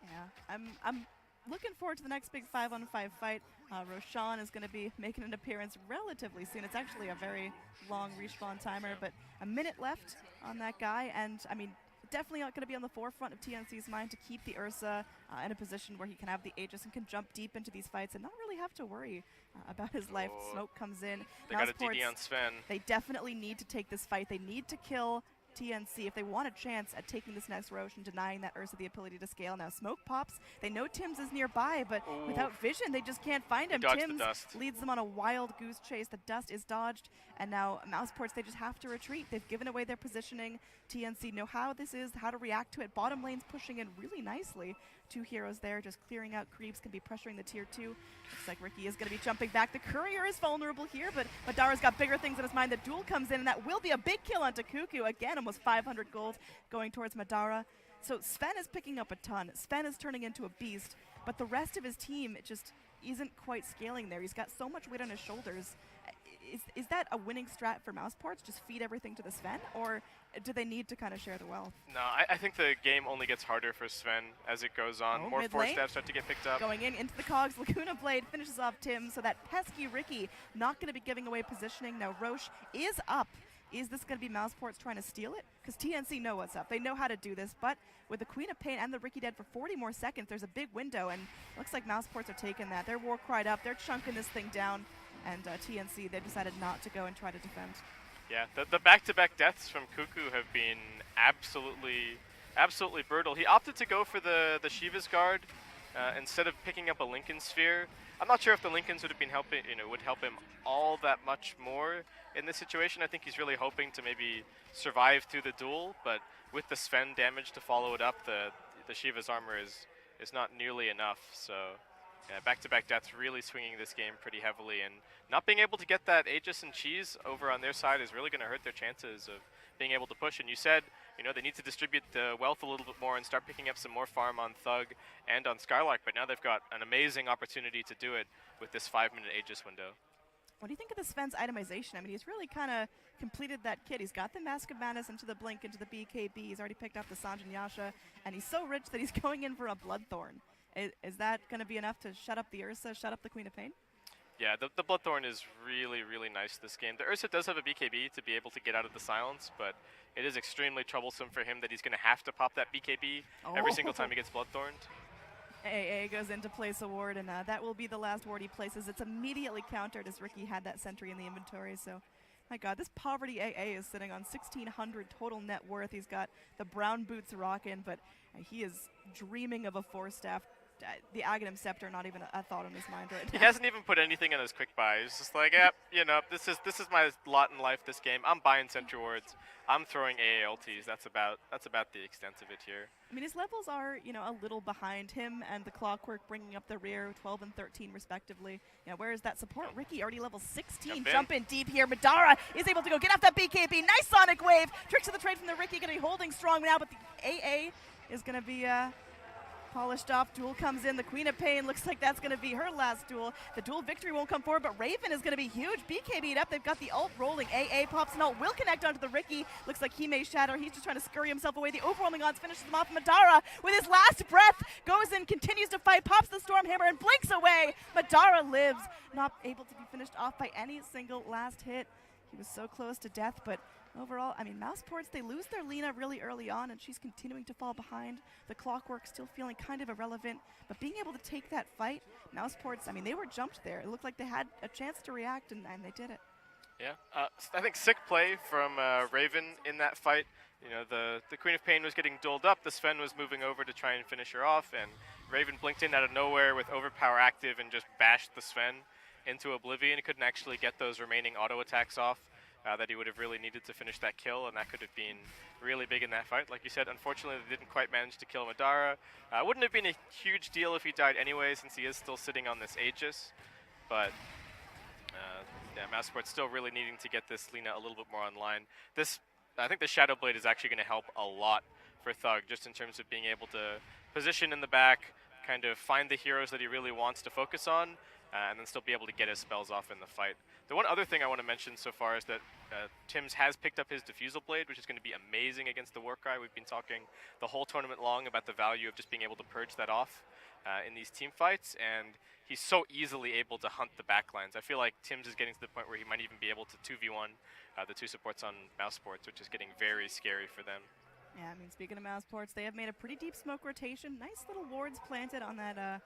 Speaker 2: Yeah, I'm looking forward to the next big 5-on-5 fight. Roshan is going to be making an appearance relatively soon. It's actually a very long respawn timer, but a minute left on that guy, and I mean, definitely not going to be on the forefront of TNC's mind to keep the Ursa in a position where he can have the Aegis and can jump deep into these fights and not really have to worry about his life. Smoke comes in.
Speaker 1: They got a DD on Sven.
Speaker 2: They definitely need to take this fight. They need to kill TNC if they want a chance at taking this next Roche and denying that Ursa the ability to scale. Now Smoke pops. They know Tim's is nearby, but without vision, they just can't find him. Tim's leads them on a wild goose chase. The dust is dodged, and now mousesports, they just have to retreat. They've given away their positioning. TNC know how this is, how to react to it. Bottom lane's pushing in really nicely. Two heroes there just clearing out creeps, can be pressuring the tier 2. Looks like Ricky is going to be jumping back. The courier is vulnerable here, but Madara's got bigger things in his mind. The duel comes in, and that will be a big kill onto Cuckoo. Again, almost 500 gold going towards Madara. So Sven is picking up a ton. Sven is turning into a beast, but the rest of his team just isn't quite scaling there. He's got so much weight on his shoulders. Is that a winning strat for mousesports? Just feed everything to the Sven, or do they need to kind of share the wealth?
Speaker 1: No, I think the game only gets harder for Sven as it goes on. More force stabs start to get picked up.
Speaker 2: Going into the cogs, Laguna Blade finishes off Tim, so that pesky Ricky not going to be giving away positioning. Now Roche is up. Is this going to be mousesports trying to steal it? Because TNC know what's up. They know how to do this, but with the Queen of Pain and the Ricky dead for 40 more seconds, there's a big window, and looks like mousesports are taking that. They're war cried up. They're chunking this thing down. And TNC, they decided not to go and try to defend. Yeah,
Speaker 1: the back-to-back deaths from Cuckoo have been absolutely brutal. He opted to go for the Shiva's Guard instead of picking up a Lincoln Sphere. I'm not sure if the Lincolns would have been would help him all that much more in this situation. I think he's really hoping to maybe survive through the duel, but with the Sven damage to follow it up, the Shiva's armor is not nearly enough. So. Yeah, back-to-back deaths really swinging this game pretty heavily, and not being able to get that Aegis and Cheese over on their side is really going to hurt their chances of being able to push. And you said, they need to distribute the wealth a little bit more and start picking up some more farm on Thug and on Skylark, but now they've got an amazing opportunity to do it with this 5-minute Aegis window.
Speaker 2: What do you think of the Sven's itemization? I mean, he's really kind of completed that kit. He's got the Mask of Madness into the Blink, into the BKB. He's already picked up the Sanjin Yasha, and he's so rich that he's going in for a Bloodthorn. Is that going to be enough to shut up the Ursa, shut up the Queen of Pain?
Speaker 1: Yeah, the Bloodthorn is really, really nice this game. The Ursa does have a BKB to be able to get out of the silence, but it is extremely troublesome for him that he's going to have to pop that BKB every single time he gets Bloodthorned.
Speaker 2: AA goes into place a ward, and that will be the last ward he places. It's immediately countered as Ricky had that sentry in the inventory, so my god, this poverty AA is sitting on 1,600 total net worth. He's got the brown boots rocking, but he is dreaming of a 4-staff. The Aghanim Scepter, not even a thought in his mind right now.
Speaker 1: He hasn't even put anything in his quick buy. He's just like, yep, this is my lot in life this game. I'm buying sentry wards. I'm throwing AA ultis. That's about the extent of it here.
Speaker 2: I mean, his levels are, a little behind him and the Clockwork bringing up the rear, 12 and 13 respectively. Where is that support? Ricky already level 16. Jump in deep here. Madara is able to go get off that BKB. Nice Sonic Wave. Tricks of the trade from the Ricky, going to be holding strong now, but the AA is going to be polished off. Duel comes in. The Queen of Pain looks like that's going to be her last duel. The duel victory won't come forward, but Raven is going to be huge. BKB'd up. They've got the ult rolling. AA pops and ult will connect onto the Ricky. Looks like he may shatter. He's just trying to scurry himself away. The overwhelming odds finishes him off. Madara, with his last breath, goes in, continues to fight, pops the Stormhammer, and blinks away. Madara lives. Not able to be finished off by any single last hit. He was so close to death, but overall, I mean, mousesports, they lose their Lina really early on, and she's continuing to fall behind. The Clockwork still feeling kind of irrelevant, but being able to take that fight, mousesports, I mean, they were jumped there. It looked like they had a chance to react, and they did it.
Speaker 1: Yeah, I think sick play from Raven in that fight. The Queen of Pain was getting dueled up. The Sven was moving over to try and finish her off, and Raven blinked in out of nowhere with Overpower active and just bashed the Sven into oblivion. He couldn't actually get those remaining auto attacks off that he would have really needed to finish that kill, and that could have been really big in that fight. Like you said, unfortunately they didn't quite manage to kill Madara. Wouldn't have been a huge deal if he died anyway, since he is still sitting on this Aegis, but yeah, mousesports still really needing to get this Lina a little bit more online. I think the Shadow Blade is actually going to help a lot for Thug, just in terms of being able to position in the back, kind of find the heroes that he really wants to focus on, and then still be able to get his spells off in the fight. The one other thing I want to mention so far is that Tim's has picked up his Diffusal Blade, which is going to be amazing against the Warcry. We've been talking the whole tournament long about the value of just being able to purge that off in these team fights, and he's so easily able to hunt the backlines. I feel like Tim's is getting to the point where he might even be able to 2v1 the two supports on mousesports, which is getting very scary for them.
Speaker 2: Yeah, I mean, speaking of mousesports, they have made a pretty deep smoke rotation. Nice little wards planted on that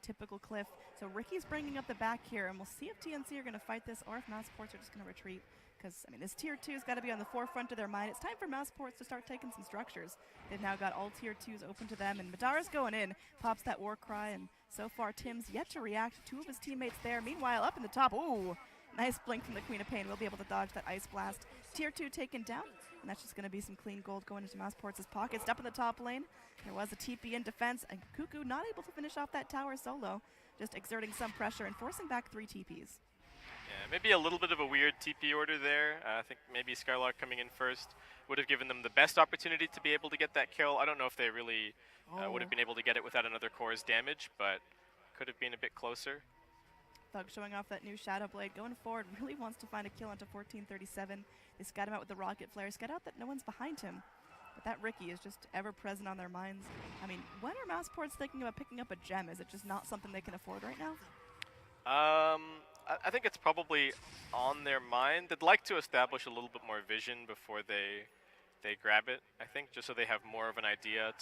Speaker 2: typical cliff. So Ricky's bringing up the back here, and we'll see if TNC are going to fight this or if mousesports are just going to retreat. Because, I mean, this Tier 2's got to be on the forefront of their mind. It's time for mousesports to start taking some structures. They've now got all Tier 2s open to them, and Madara's going in, pops that war cry, and so far Tim's yet to react. Two of his teammates there. Meanwhile, up in the top, ooh, nice blink from the Queen of Pain. We'll be able to dodge that Ice Blast. Tier 2 taken down, and that's just going to be some clean gold going into mousesports' pockets. Up in the top lane, there was a TP in defense, and Cuckoo not able to finish off that tower solo, just exerting some pressure and forcing back 3 TPs.
Speaker 1: Yeah, maybe a little bit of a weird TP order there. I think maybe Skylark coming in first would have given them the best opportunity to be able to get that kill. I don't know if they really would have been able to get it without another core's damage, but could have been a bit closer.
Speaker 2: Thug showing off that new Shadow Blade, going forward, really wants to find a kill onto 1437. They scout him out with the rocket flare, scout out that no one's behind him. But that Ricky is just ever present on their minds. I mean, when are mousesports thinking about picking up a gem? Is it just not something they can afford right now?
Speaker 1: I think it's probably on their mind. They'd like to establish a little bit more vision before they grab it, I think, just so they have more of an idea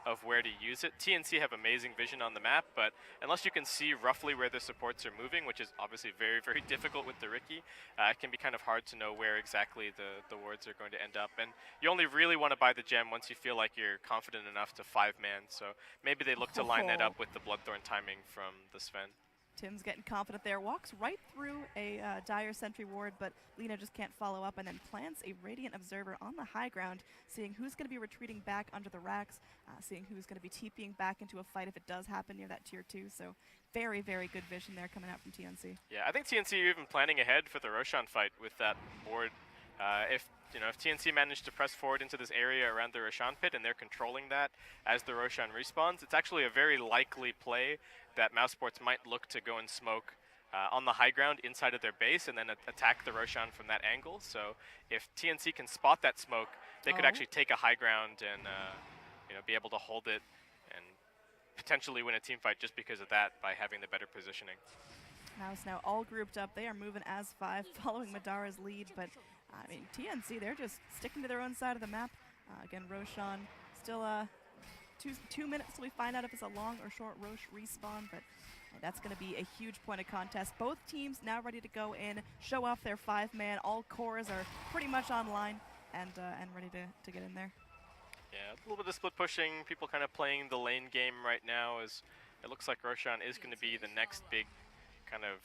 Speaker 1: of where to use it. TNC have amazing vision on the map, but unless you can see roughly where the supports are moving, which is obviously very, very difficult with the Ricky, it can be kind of hard to know where exactly the wards are going to end up. And you only really want to buy the gem once you feel like you're confident enough to 5-man, so maybe they look to line that up with the Bloodthorn timing from the Sven.
Speaker 2: Tim's getting confident there, walks right through a dire sentry ward, but Lina just can't follow up, and then plants a Radiant Observer on the high ground, seeing who's going to be retreating back under the racks, seeing who's going to be TPing back into a fight if it does happen near that Tier 2. So very, very good vision there coming out from TNC.
Speaker 1: Yeah, I think TNC are even planning ahead for the Roshan fight with that ward. If TNC managed to press forward into this area around the Roshan pit and they're controlling that as the Roshan respawns, it's actually a very likely play that mousesports might look to go and smoke on the high ground inside of their base and then attack the Roshan from that angle. So if TNC can spot that smoke, they could actually take a high ground and be able to hold it and potentially win a team fight just because of that by having the better positioning.
Speaker 2: Mouse now all grouped up. They are moving as 5, following Madara's lead, but I mean, TNC, they're just sticking to their own side of the map. Again, Roshan still 2 minutes till we find out if it's a long or short Rosh respawn, but that's going to be a huge point of contest. Both teams now ready to go in, show off their 5-man. All cores are pretty much online and ready to get in there.
Speaker 1: Yeah, a little bit of split pushing, people kind of playing the lane game right now, as it looks like Roshan is going to be the next big kind of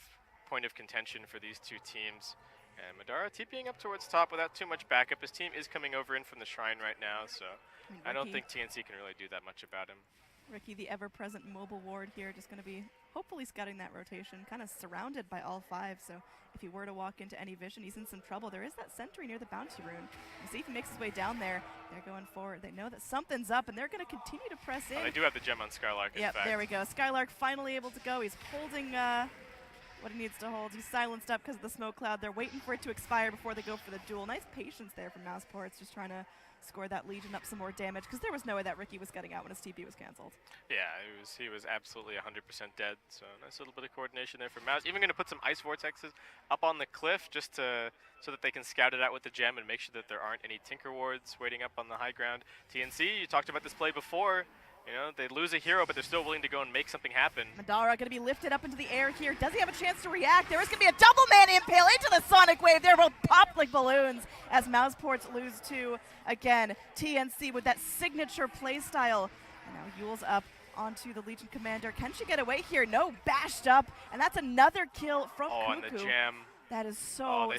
Speaker 1: point of contention for these two teams. And Madara TPing up towards top without too much backup. His team is coming over in from the shrine right now, so I don't think TNC can really do that much about him.
Speaker 2: Ricky, the ever-present mobile ward here, just going to be hopefully scouting that rotation, kind of surrounded by all 5, so if he were to walk into any vision, he's in some trouble. There is that sentry near the bounty rune. We'll see if he makes his way down there. They're going forward. They know that something's up, and they're going to continue to press in.
Speaker 1: They do have the gem on Skylark, in fact.
Speaker 2: There we go. Skylark finally able to go. He's holding what he needs to hold. He's silenced up because of the smoke cloud. They're waiting for it to expire before they go for the duel. Nice patience there from mousesports, just trying to score that Legion up some more damage, because there was no way that Ricky was getting out when his TP was canceled.
Speaker 1: Yeah, he was absolutely 100% dead, so nice little bit of coordination there from Mouse. Even going to put some ice vortexes up on the cliff just so that they can scout it out with the gem and make sure that there aren't any Tinker wards waiting up on the high ground. TNC, you talked about this play before. They lose a hero, but they're still willing to go and make something happen.
Speaker 2: Madara going to be lifted up into the air here. Does he have a chance to react? There is going to be a double man impale into the Sonic Wave. They're both popped like balloons as mousesports lose 2. Again, TNC with that signature playstyle. And now Yule's up onto the Legion Commander. Can she get away here? No, bashed up. And that's another kill from Cuckoo.
Speaker 1: And the gem.
Speaker 2: That is so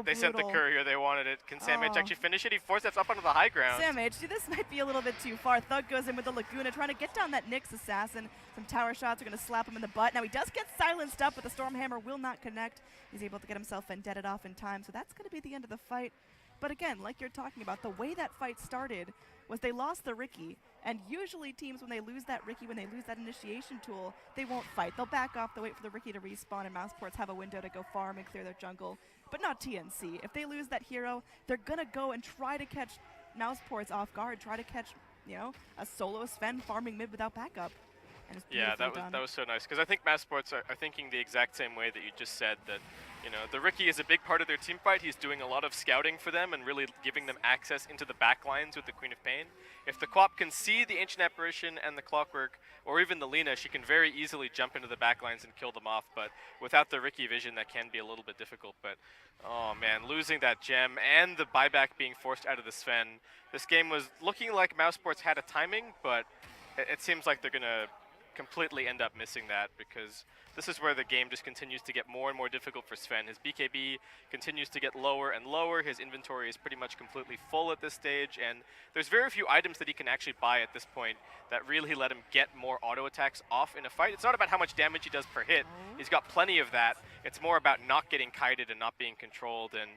Speaker 1: they sent the courier. They wanted it. Can Sam H actually finish it? He forced that up onto the high ground.
Speaker 2: Sam H, this might be a little bit too far. Thug goes in with the Laguna, trying to get down that Nyx assassin. Some tower shots are going to slap him in the butt. Now he does get silenced up, but the Stormhammer will not connect. He's able to get himself vendetted off in time, so that's going to be the end of the fight. But again, like you're talking about, the way that fight started was they lost the Ricky, And usually teams, when they lose that Riki, when they lose that initiation tool, they won't fight. They'll back off, they'll wait for the Riki to respawn, and mousesports have a window to go farm and clear their jungle. But not TNC. If they lose that hero, they're going to go and try to catch mousesports off guard, try to catch, a solo Sven farming mid without backup.
Speaker 1: Yeah, that was so nice, because I think mousesports are thinking the exact same way that you just said, that the Riki is a big part of their team fight. He's doing a lot of scouting for them and really giving them access into the back lines with the Queen of Pain. If the Quap can see the Ancient Apparition and the Clockwork, or even the Lina, she can very easily jump into the back lines and kill them off, but without the Riki vision, that can be a little bit difficult. But, oh man, losing that gem and the buyback being forced out of the Sven, this game was looking like mousesports had a timing, but it seems like they're going to completely end up missing that, because this is where the game just continues to get more and more difficult for Sven. His BKB continues to get lower and lower. His inventory is pretty much completely full at this stage, and there's very few items that he can actually buy at this point that really let him get more auto attacks off in a fight. It's not about how much damage he does per hit. He's got plenty of that. It's more about not getting kited and not being controlled, and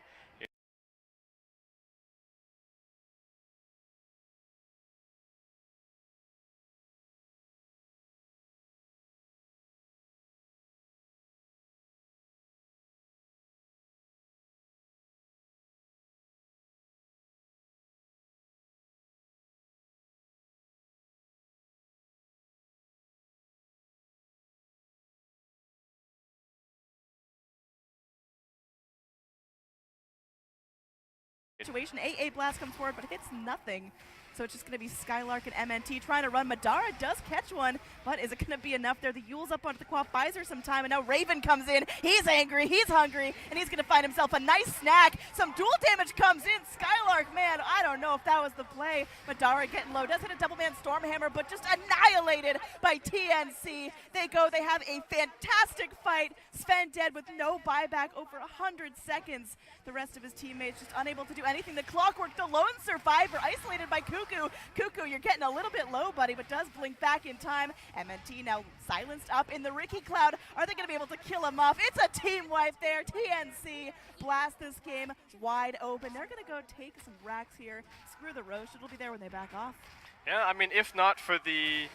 Speaker 2: situation. AA Blast comes forward, but hits nothing. So it's just going to be Skylark and MNT trying to run. Madara does catch one, but is it going to be enough there? The Yule's up onto the Quap, buys her some time, and now Raven comes in. He's angry, he's hungry, and he's going to find himself a nice snack. Some dual damage comes in. Skylark, man, I don't know if that was the play. Madara getting low, does hit a double man Stormhammer, but just annihilated by TNC. They go, they have a fantastic fight. Sven dead with no buyback, over 100 seconds. The rest of his teammates just unable to do anything. The Clockwork, the lone survivor, isolated by Cuckoo. Cuckoo, you're getting a little bit low, buddy, but does blink back in time. MNT now silenced up in the Riki cloud. Are they going to be able to kill him off? It's a team wipe there. TNC blast this game wide open. They're going to go take some racks here. Screw the Roche. It'll be there when they back off.
Speaker 1: yeah, I mean, if not for the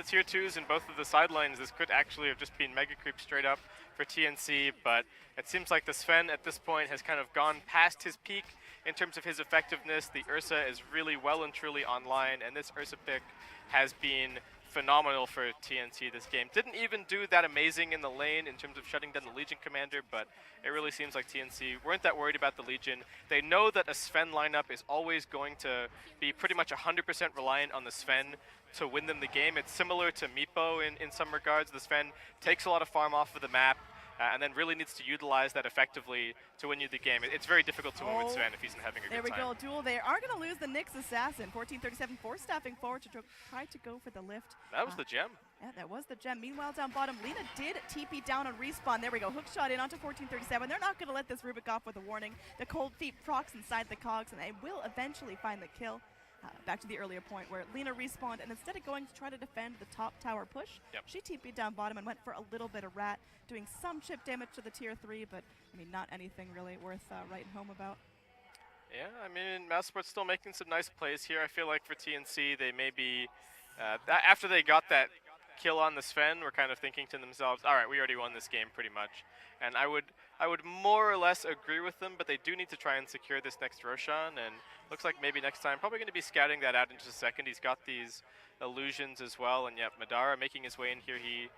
Speaker 1: tier 2s in both of the sidelines, this could actually have just been mega creep straight up for TNC, but it seems like the Sven at this point has kind of gone past his peak in terms of his effectiveness. The Ursa is really well and truly online, and this Ursa pick has been phenomenal for TNC this game. Didn't even do that amazing in the lane in terms of shutting down the Legion commander, but it really seems like TNC weren't that worried about the Legion. They know that a Sven lineup is always going to be pretty much 100% reliant on the Sven to win them the game. It's similar to Meepo in some regards. The Sven takes a lot of farm off of the map, and then really needs to utilize that effectively to win you the game. It's very difficult to win with Sven if he's not having a good time.
Speaker 2: There we go, duel. They are going to lose the Nyx Assassin. 1437 force staffing forward to try to go for the lift.
Speaker 1: That was the gem.
Speaker 2: Yeah, that was the gem. Meanwhile, down bottom, Lina did TP down on respawn. There we go, hook shot in onto 1437. They're not going to let this Rubik off with a warning. The cold feet procs inside the cogs, and they will eventually find the kill. Back to the earlier point where Lina respawned, and instead of going to try to defend the top tower push, she TP'd down bottom and went for a little bit of rat, doing some chip damage to the tier 3, but I mean, not anything really worth writing home about.
Speaker 1: Yeah, I mean, mousesports still making some nice plays here. I feel like for TNC, they may be, after they got that kill on the Sven, were kind of thinking to themselves, all right, we already won this game pretty much. And I would more or less agree with them, but they do need to try and secure this next Roshan, and looks like maybe next time, probably going to be scouting that out in just a second. He's got these illusions as well, and yep, Madara making his way in here. He,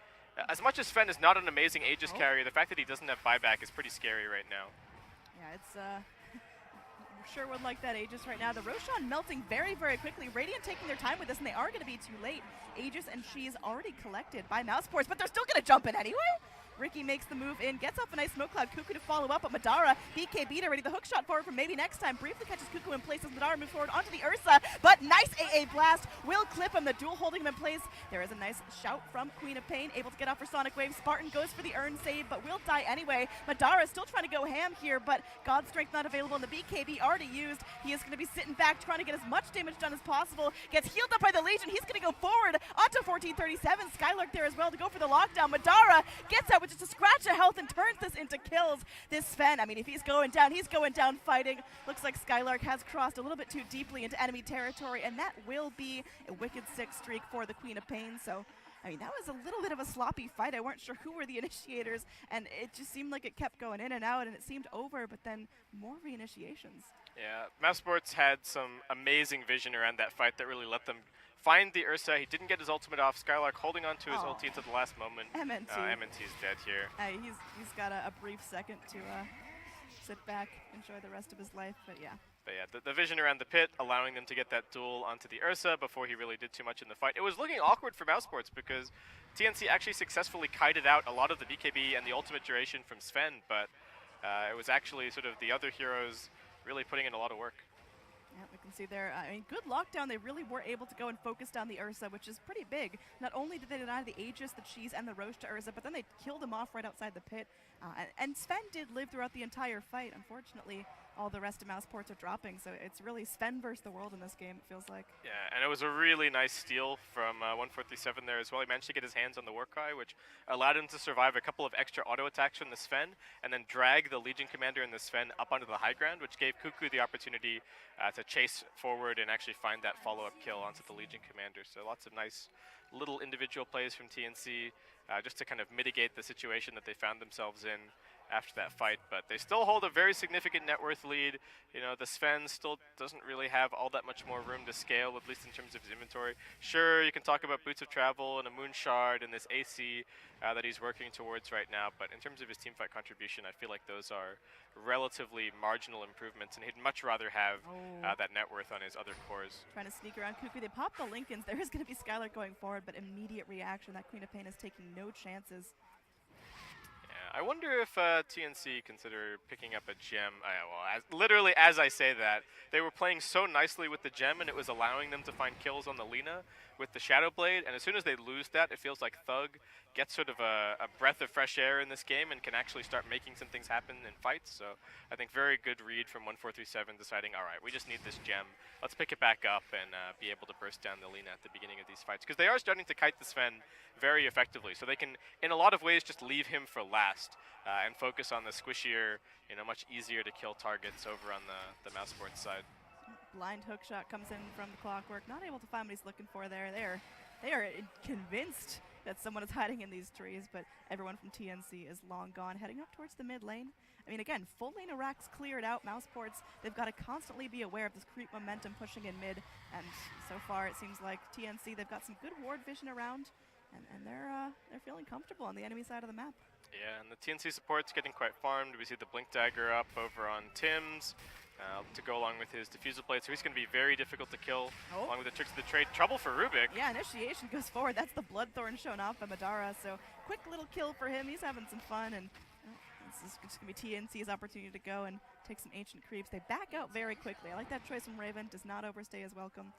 Speaker 1: as much as Sven is not an amazing Aegis carrier, the fact that he doesn't have buyback is pretty scary right now.
Speaker 2: Yeah, it's sure would like that Aegis right now. The Roshan melting very, very quickly. Radiant taking their time with this, and they are going to be too late. Aegis and She's already collected by mousesports, but they're still going to jump in anyway. Riki makes the move in, gets off a nice smoke cloud. Cuckoo to follow up, but Madara, BKB'd already. The hook shot forward for maybe next time. Briefly catches Cuckoo in place as Madara moves forward onto the Ursa, but nice AA blast will clip him. The duel holding him in place. There is a nice shout from Queen of Pain, able to get off her Sonic Wave. Spartan goes for the earn save, but will die anyway. Madara still trying to go ham here, but God's Strength not available, and the BKB already used. He is going to be sitting back, trying to get as much damage done as possible. Gets healed up by the Legion. He's going to go forward onto 1437. Skylark there as well to go for the lockdown. Madara gets out with just a scratch of health and turns this into kills. This Sven, I mean, if he's going down fighting. Looks like Skylark has crossed a little bit too deeply into enemy territory, and that will be a wicked 6 streak for the Queen of Pain. So, I mean, that was a little bit of a sloppy fight. I weren't sure who were the initiators, and it just seemed like it kept going in and out, and it seemed over, but then more reinitiations.
Speaker 1: Yeah, mousesports had some amazing vision around that fight that really let them find the Ursa. He didn't get his ultimate off. Skylark holding on to his ulti until the last moment.
Speaker 2: MNT.
Speaker 1: MNT's dead here.
Speaker 2: He's got a brief second to sit back, enjoy the rest of his life, but yeah.
Speaker 1: But yeah, the vision around the pit, allowing them to get that duel onto the Ursa before he really did too much in the fight. It was looking awkward for mousesports because TNC actually successfully kited out a lot of the BKB and the ultimate duration from Sven, but it was actually sort of the other heroes really putting in a lot of work.
Speaker 2: Yeah, we can see there, I mean, good lockdown. They really were able to go and focus down the Ursa, which is pretty big. Not only did they deny the Aegis, the Cheese, and the Roche to Ursa, but then they killed him off right outside the pit. And Sven did live throughout the entire fight. Unfortunately, all the rest of mousesports are dropping, so it's really Sven versus the world in this game, it feels like.
Speaker 1: Yeah, and it was a really nice steal from 1437 there as well. He managed to get his hands on the Warcry, which allowed him to survive a couple of extra auto attacks from the Sven, and then drag the Legion Commander and the Sven up onto the high ground, which gave Cuckoo the opportunity to chase forward and actually find that follow-up kill onto the Legion Commander. So lots of nice little individual plays from TNC just to kind of mitigate the situation that they found themselves in after that fight, but they still hold a very significant net worth lead. You know, the Sven still doesn't really have all that much more room to scale, at least in terms of his inventory. Sure, you can talk about Boots of Travel and a Moon Shard and this AC that he's working towards right now, but in terms of his teamfight contribution, I feel like those are relatively marginal improvements, and he'd much rather have that net worth on his other cores.
Speaker 2: Trying to sneak around Cuckoo. They pop the Lincolns. There is going to be Skylark going forward, but immediate reaction. That Queen of Pain is taking no chances.
Speaker 1: I wonder if TNC consider picking up a gem. Literally as I say that, they were playing so nicely with the gem and it was allowing them to find kills on the Lina with the Shadow Blade, and as soon as they lose that, it feels like Thug gets sort of a breath of fresh air in this game and can actually start making some things happen in fights. So I think very good read from 1437 deciding, all right, we just need this gem. Let's pick it back up and be able to burst down the Lina at the beginning of these fights. Because they are starting to kite the Sven very effectively. So they can, in a lot of ways, just leave him for last and focus on the squishier, much easier to kill targets over on the mousesports side.
Speaker 2: Blind hook shot comes in from the Clockwork. Not able to find what he's looking for there. They are convinced that someone is hiding in these trees, but everyone from TNC is long gone, heading up towards the mid lane. I mean, again, full lane Iraq's cleared out. Mousesports, they've got to constantly be aware of this creep momentum pushing in mid, and so far it seems like TNC, they've got some good ward vision around, and they're feeling comfortable on the enemy side of the map.
Speaker 1: Yeah, and the TNC support's getting quite farmed. We see the Blink Dagger up over on Tim's to go along with his Diffusal Blade, so he's going to be very difficult to kill, along with the Tricks of the Trade. Trouble for Rubik.
Speaker 2: Yeah, initiation goes forward. That's the Bloodthorn shown off by Madara, so quick little kill for him. He's having some fun, and this is just going to be TNC's opportunity to go and take some Ancient Creeps. They back out very quickly. I like that choice from Raven. Does not overstay his welcome.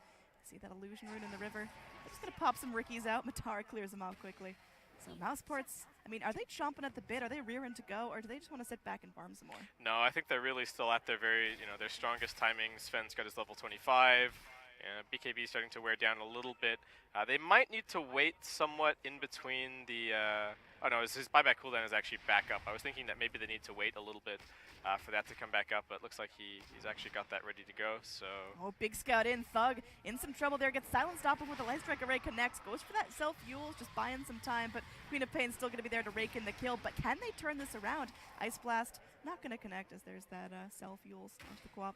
Speaker 2: See that Illusion Rune in the river. They're just going to pop some Rickies out. Madara clears them off quickly. So mousesports, I mean, are they chomping at the bit? Are they rearing to go, or do they just want to sit back and farm some more?
Speaker 1: No, I think they're really still at their their strongest timing. Sven's got his level 25. BKB starting to wear down a little bit. They might need to wait somewhat in between the... oh no, his buyback cooldown is actually back up. I was thinking that maybe they need to wait a little bit for that to come back up, but it looks like he's actually got that ready to go, so...
Speaker 2: Oh, big scout in. Thug in some trouble there. Gets Silent Stopper with the Light Strike Array connects. Goes for that self-fuels, just buying some time, but Queen of Pain's still going to be there to rake in the kill. But can they turn this around? Ice Blast not going to connect as there's that self-fuels onto the co-op.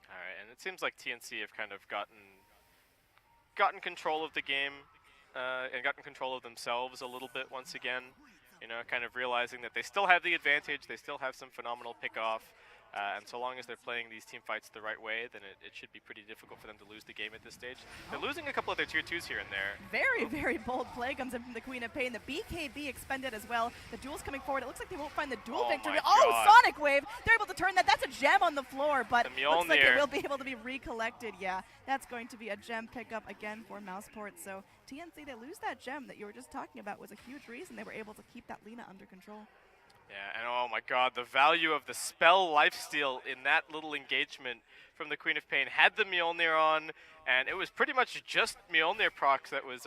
Speaker 1: All right, and it seems like TNC have kind of gotten control of the game and gotten control of themselves a little bit once again. Kind of realizing that they still have the advantage, they still have some phenomenal pick-off, and so long as they're playing these team fights the right way, then it should be pretty difficult for them to lose the game at this stage. They're losing a couple of their tier 2s here and there.
Speaker 2: Very, very bold play comes in from the Queen of Pain. The BKB expended as well. The duel's coming forward. It looks like they won't find the duel victory. Oh, Sonic Wave! They're able to turn that. That's a gem on the floor, but looks like it will be able to be recollected. Yeah, that's going to be a gem pickup again for mousesports. So TNC, they lose that gem that you were just talking about was a huge reason they were able to keep that Lina under control.
Speaker 1: Yeah, and oh my god, the value of the spell lifesteal in that little engagement from the Queen of Pain. Had the Mjolnir on, and it was pretty much just Mjolnir procs that was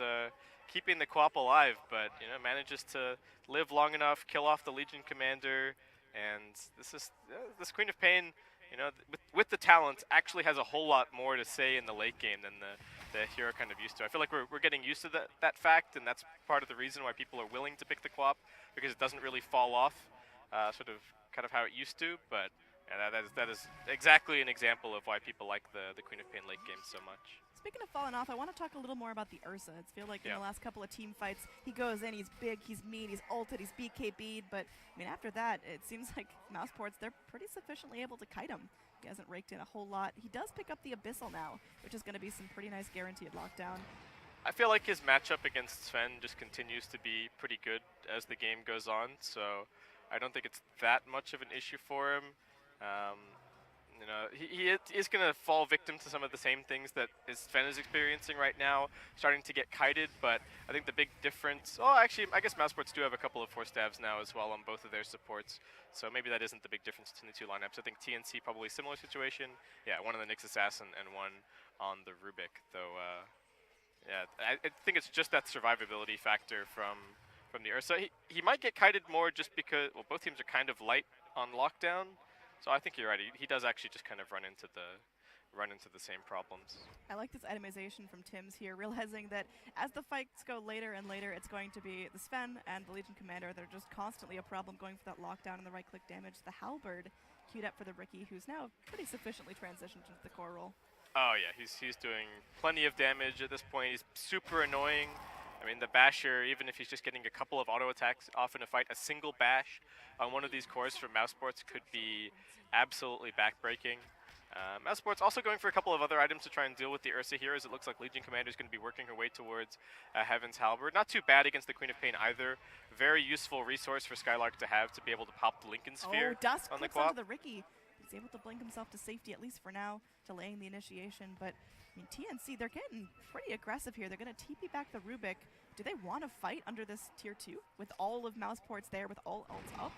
Speaker 1: keeping the Quap alive, but manages to live long enough, kill off the Legion commander, and this Queen of Pain, with the talent, actually has a whole lot more to say in the late game than the hero kind of used to. I feel like we're getting used to that fact, and that's part of the reason why people are willing to pick the Quap, because it doesn't really fall off, kind of how it used to. But yeah, that is exactly an example of why people like the Queen of Pain late game so much.
Speaker 2: Speaking of falling off, I want to talk a little more about the Ursa. It's feel like in the last couple of team fights, he goes in, he's big, he's mean, he's ulted, he's BKB'd, but I mean after that, it seems like mousesports, they're pretty sufficiently able to kite him. He hasn't raked in a whole lot. He does pick up the Abyssal now, which is going to be some pretty nice guaranteed lockdown.
Speaker 1: I feel like his matchup against Sven just continues to be pretty good as the game goes on, so I don't think it's that much of an issue for him. He is going to fall victim to some of the same things that Sven is experiencing right now, starting to get kited, but I think the big difference... Oh, actually, I guess mousesports do have a couple of 4-stabs now as well on both of their supports, so maybe that isn't the big difference between the two lineups. I think TNC probably a similar situation. Yeah, one on the Nyx Assassin and one on the Rubik, though, yeah, I think it's just that survivability factor from the Ursa. He might get kited more just because, well, both teams are kind of light on lockdown. So I think you're right. He does actually just kind of run into the same problems.
Speaker 2: I like this itemization from Tim's here, realizing that as the fights go later and later, it's going to be the Sven and the Legion Commander that are just constantly a problem going for that lockdown and the right-click damage. The Halberd queued up for the Ricky, who's now pretty sufficiently transitioned into the core role.
Speaker 1: Oh yeah, he's doing plenty of damage at this point. He's super annoying. I mean, the Basher, even if he's just getting a couple of auto attacks off in a fight, a single bash on one of these cores from mousesports could be absolutely backbreaking. mousesports also going for a couple of other items to try and deal with the Ursa here, as it looks like Legion Commander is going to be working her way towards Heaven's Halberd. Not too bad against the Queen of Pain either. Very useful resource for Skylark to have to be able to pop the Lincoln Sphere
Speaker 2: Dusk
Speaker 1: on the
Speaker 2: clicks onto
Speaker 1: Quap.
Speaker 2: the Ricky. He's able to blink himself to safety, at least for now, delaying the initiation. But I mean, TNC, they're getting pretty aggressive here. They're going to TP back the Rubik. Do they want to fight under this tier 2 with all of mousesports there, with all ults up?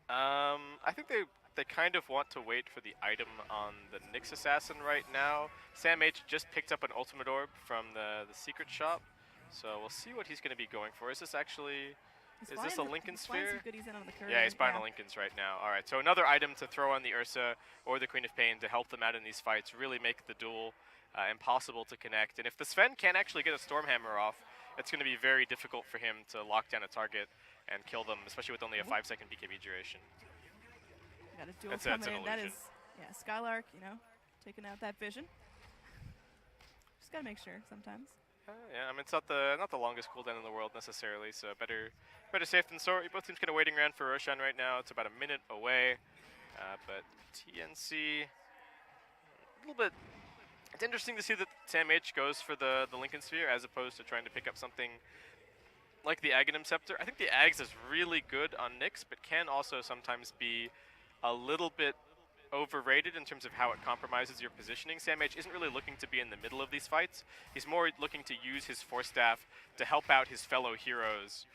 Speaker 1: I think they kind of want to wait for the item on the Nyx Assassin right now. Sam H just picked up an Ultimate Orb from the secret shop, so we'll see what he's going to be going for. Is this actually... Is this a Lincoln Sphere? Yeah, he's buying a Lincoln's right now. All right, so another item to throw on the Ursa or the Queen of Pain to help them out in these fights, really make the duel impossible to connect. And if the Sven can't actually get a Stormhammer off, it's going to be very difficult for him to lock down a target and kill them, especially with only a 5-second BKB duration.
Speaker 2: Got a duel coming in. That is, yeah, Skylark, taking out that vision. Just got to make sure sometimes.
Speaker 1: Yeah, I mean, it's not the longest cooldown in the world necessarily, so better safe than sorry. Both teams kind of waiting around for Roshan right now. It's about a minute away, but TNC, a little bit. It's interesting to see that Sam H goes for the Lincoln Sphere as opposed to trying to pick up something like the Aghanim Scepter. I think the Ags is really good on Nyx, but can also sometimes be a little bit overrated in terms of how it compromises your positioning. Sam H isn't really looking to be in the middle of these fights. He's more looking to use his Force Staff to help out his fellow heroes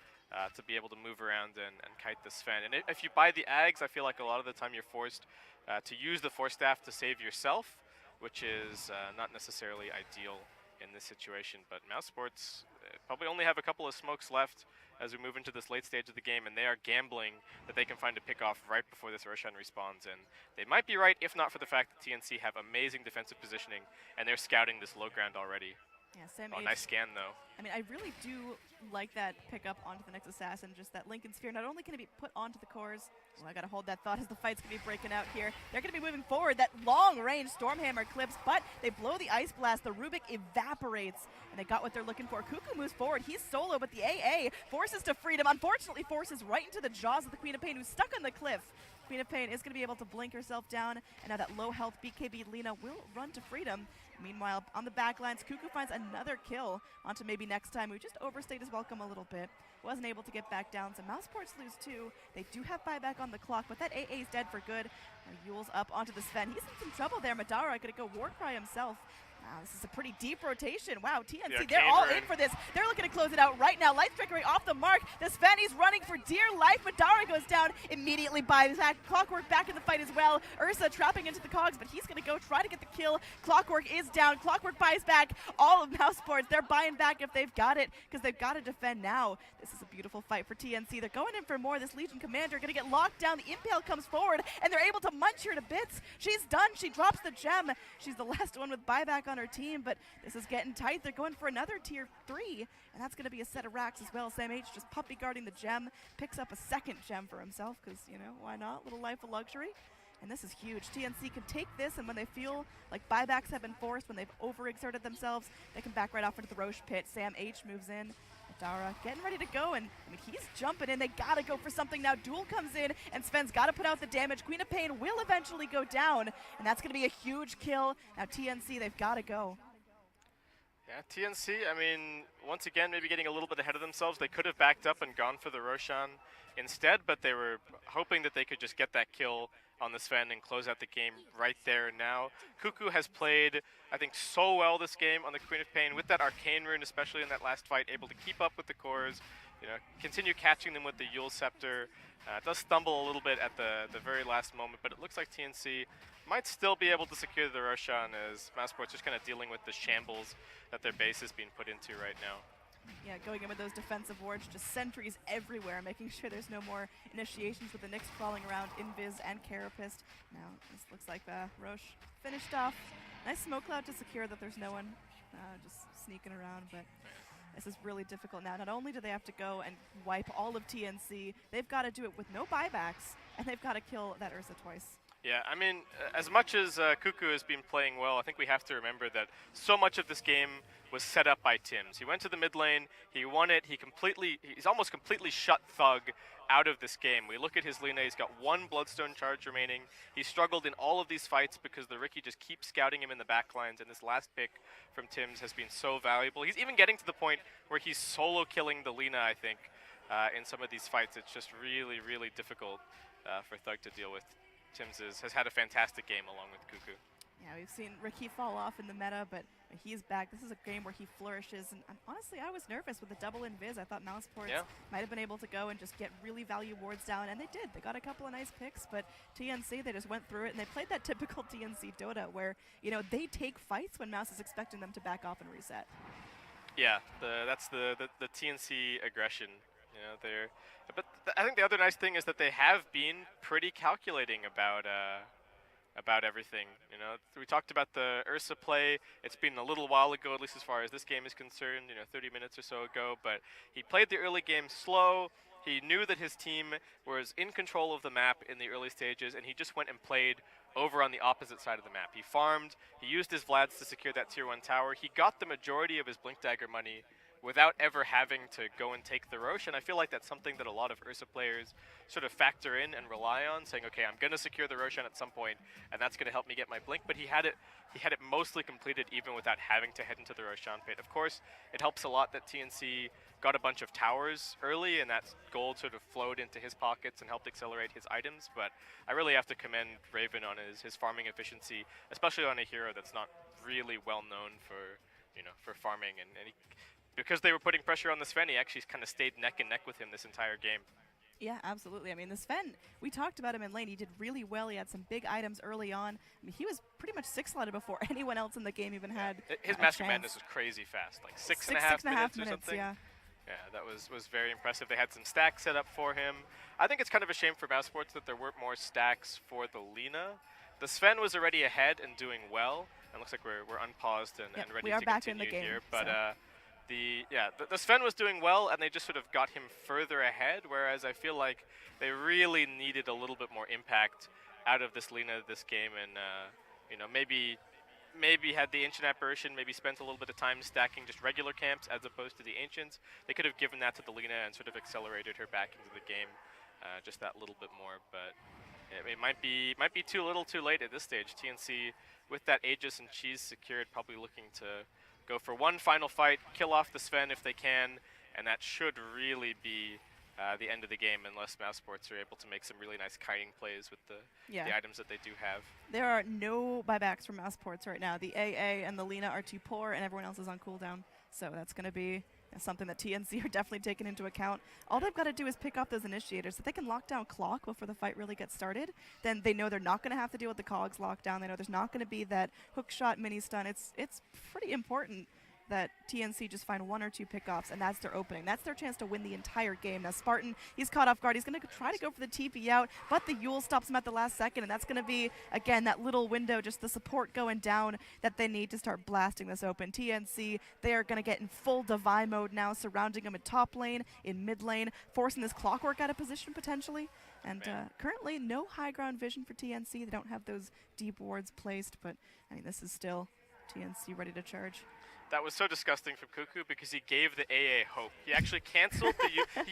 Speaker 1: to be able to move around and kite the Sven. And if you buy the Ags, I feel like a lot of the time you're forced to use the Force Staff to save yourself, which is not necessarily ideal in this situation. But mousesports probably only have a couple of smokes left as we move into this late stage of the game, and they are gambling that they can find a pick off right before this Roshan respawns. And they might be right, if not for the fact that TNC have amazing defensive positioning, and they're scouting this low ground already.
Speaker 2: Yeah, Sam
Speaker 1: Oh,
Speaker 2: H,
Speaker 1: nice scan, though.
Speaker 2: I mean, I really do like that pickup onto the next assassin, just that Lincoln Sphere. Not only can it be put onto the cores, I gotta hold that thought as the fight's gonna be breaking out here. They're gonna be moving forward, that long-range Stormhammer clips, but they blow the Ice Blast, the Rubik evaporates, and they got what they're looking for. Cuckoo moves forward, he's solo, but the AA forces to freedom, unfortunately forces right into the jaws of the Queen of Pain, who's stuck on the cliff. Queen of Pain is going to be able to blink herself down, and now that low health BKB Lina will run to freedom. Meanwhile, on the backlines, Cuckoo finds another kill onto maybe next time, who just overstayed his welcome a little bit. Wasn't able to get back down, so mousesports lose too. They do have buyback on the clock, but that AA is dead for good. Yule's up onto the Sven. He's in some trouble there. Madara gonna go Warcry himself. Wow, this is a pretty deep rotation. Wow, TNC,
Speaker 1: The
Speaker 2: they're
Speaker 1: arcane
Speaker 2: all
Speaker 1: rune.
Speaker 2: in for this. They're looking to close it out right now. Light Strike Ray off the mark. The Svenny's running for dear life. Madara goes down, immediately buys back. Clockwork back in the fight as well. Ursa trapping into the cogs, but he's going to go try to get the kill. Clockwork is down. Clockwork buys back all of mousesports. They're buying back if they've got it, because they've got to defend now. This is a beautiful fight for TNC. They're going in for more. This Legion Commander going to get locked down. The Impale comes forward, and they're able to munch her to bits. She's done. She drops the gem. She's the last one with buyback on her team, but this is getting tight. They're going for another tier 3, and that's going to be a set of racks as well. Sam H just puppy guarding the gem, picks up a second gem for himself because, you know, why not? Little life of luxury. And this is huge. TNC can take this, and when they feel like buybacks have been forced, when they've overexerted themselves, they can back right off into the Roche pit. Sam H moves in. Madara getting ready to go, and I mean, he's jumping in. They gotta go for something now. Duel comes in, and Sven's gotta put out the damage. Queen of Pain will eventually go down, and that's gonna be a huge kill. Now TNC, they've gotta go.
Speaker 1: Yeah, TNC, I mean, once again, maybe getting a little bit ahead of themselves. They could have backed up and gone for the Roshan instead, but they were hoping that they could just get that kill on the Sven and close out the game right there and now. Cuckoo has played, I think, so well this game on the Queen of Pain with that Arcane Rune, especially in that last fight, able to keep up with the cores, you know, continue catching them with the Yule Scepter. Does stumble a little bit at the very last moment, but it looks like TNC might still be able to secure the Roshan as mousesports just kind of dealing with the shambles that their base is being put into right now.
Speaker 2: Yeah, going in with those defensive wards, just sentries everywhere, making sure there's no more initiations with the Nyx crawling around, Invis and Carapace. Now, this looks like Roche finished off. Nice smoke cloud to secure that there's no one just sneaking around, but this is really difficult now. Not only do they have to go and wipe all of TNC, they've got to do it with no buybacks, and they've got to kill that Ursa twice.
Speaker 1: Yeah, I mean, as much as Cuckoo has been playing well, I think we have to remember that so much of this game was set up by Tims. He went to the mid lane, he won it, he's almost completely shut Thug out of this game. We look at his Lina, he's got one Bloodstone charge remaining. He struggled in all of these fights because the Riki just keeps scouting him in the backlines, and this last pick from Tims has been so valuable. He's even getting to the point where he's solo killing the Lina, I think, in some of these fights. It's just really, really difficult for Thug to deal with. Tims has had a fantastic game along with Cuckoo.
Speaker 2: Yeah, we've seen Riki fall off in the meta, but he's back. This is a game where he flourishes, and honestly, I was nervous with the double invis. I thought mousesports might have been able to go and just get really value wards down, and they did. They got a couple of nice picks, but TNC, they just went through it, and they played that typical TNC Dota where, you know, they take fights when Mouse is expecting them to back off and reset.
Speaker 1: Yeah, that's the TNC aggression. You know, but I think the other nice thing is that they have been pretty calculating about everything. You know, we talked about the Ursa play. It's been a little while ago, at least as far as this game is concerned. You know, 30 minutes or so ago. But he played the early game slow. He knew that his team was in control of the map in the early stages, and he just went and played over on the opposite side of the map. He farmed. He used his Vlads to secure that tier 1 tower. He got the majority of his Blink Dagger money without ever having to go and take the Roche, and I feel like that's something that a lot of Ursa players sort of factor in and rely on, saying, okay, I'm going to secure the Roshan at some point, and that's going to help me get my Blink, but he had it mostly completed even without having to head into the Roshan pit. Of course, it helps a lot that TNC got a bunch of towers early, and that gold sort of flowed into his pockets and helped accelerate his items, but I really have to commend Raven on his farming efficiency, especially on a hero that's not really well known for, you know, for farming, and because they were putting pressure on the Sven, he actually kind of stayed neck and neck with him this entire game.
Speaker 2: Yeah, absolutely. I mean, the Sven, we talked about him in lane. He did really well. He had some big items early on. I mean, he was pretty much 6-slotted before anyone else in the game even had
Speaker 1: his Master Madness was crazy fast, like six and a half minutes or something.
Speaker 2: Yeah.
Speaker 1: Yeah, that was very impressive. They had some stacks set up for him. I think it's kind of a shame for mousesports that there weren't more stacks for the Lina. The Sven was already ahead and doing well. And looks like we're unpaused and ready to continue here. But the Sven was doing well, and they just sort of got him further ahead, whereas I feel like they really needed a little bit more impact out of this Lina this game, and you know, maybe had the Ancient Apparition maybe spent a little bit of time stacking just regular camps as opposed to the Ancients, they could have given that to the Lina and sort of accelerated her back into the game just that little bit more, but it might be too little too late at this stage. TNC, with that Aegis and Cheese secured, probably looking to go for one final fight, kill off the Sven if they can, and that should really be the end of the game unless mousesports are able to make some really nice kiting plays with the items that they do have.
Speaker 2: There are no buybacks from mousesports right now. The AA and the Lina are too poor, and everyone else is on cooldown. So that's going to be something that TNC are definitely taking into account. All they've got to do is pick off those initiators. If they can lock down clock before the fight really gets started, then they know they're not going to have to deal with the cogs lockdown. They know there's not going to be that hook shot mini stun. It's pretty important that TNC just find 1 or 2 pickoffs, and that's their opening. That's their chance to win the entire game. Now Spartan, he's caught off guard. He's going to try to go for the TP out, but the Yule stops him at the last second, and that's going to be, again, that little window, just the support going down that they need to start blasting this open. TNC, they are going to get in full Divine mode now, surrounding him in top lane, in mid lane, forcing this Clockwork out of position potentially. And currently, no high ground vision for TNC. They don't have those deep wards placed, but I mean, this is still TNC ready to charge.
Speaker 1: That was so disgusting from Cuckoo because he gave the AA hope. He actually canceled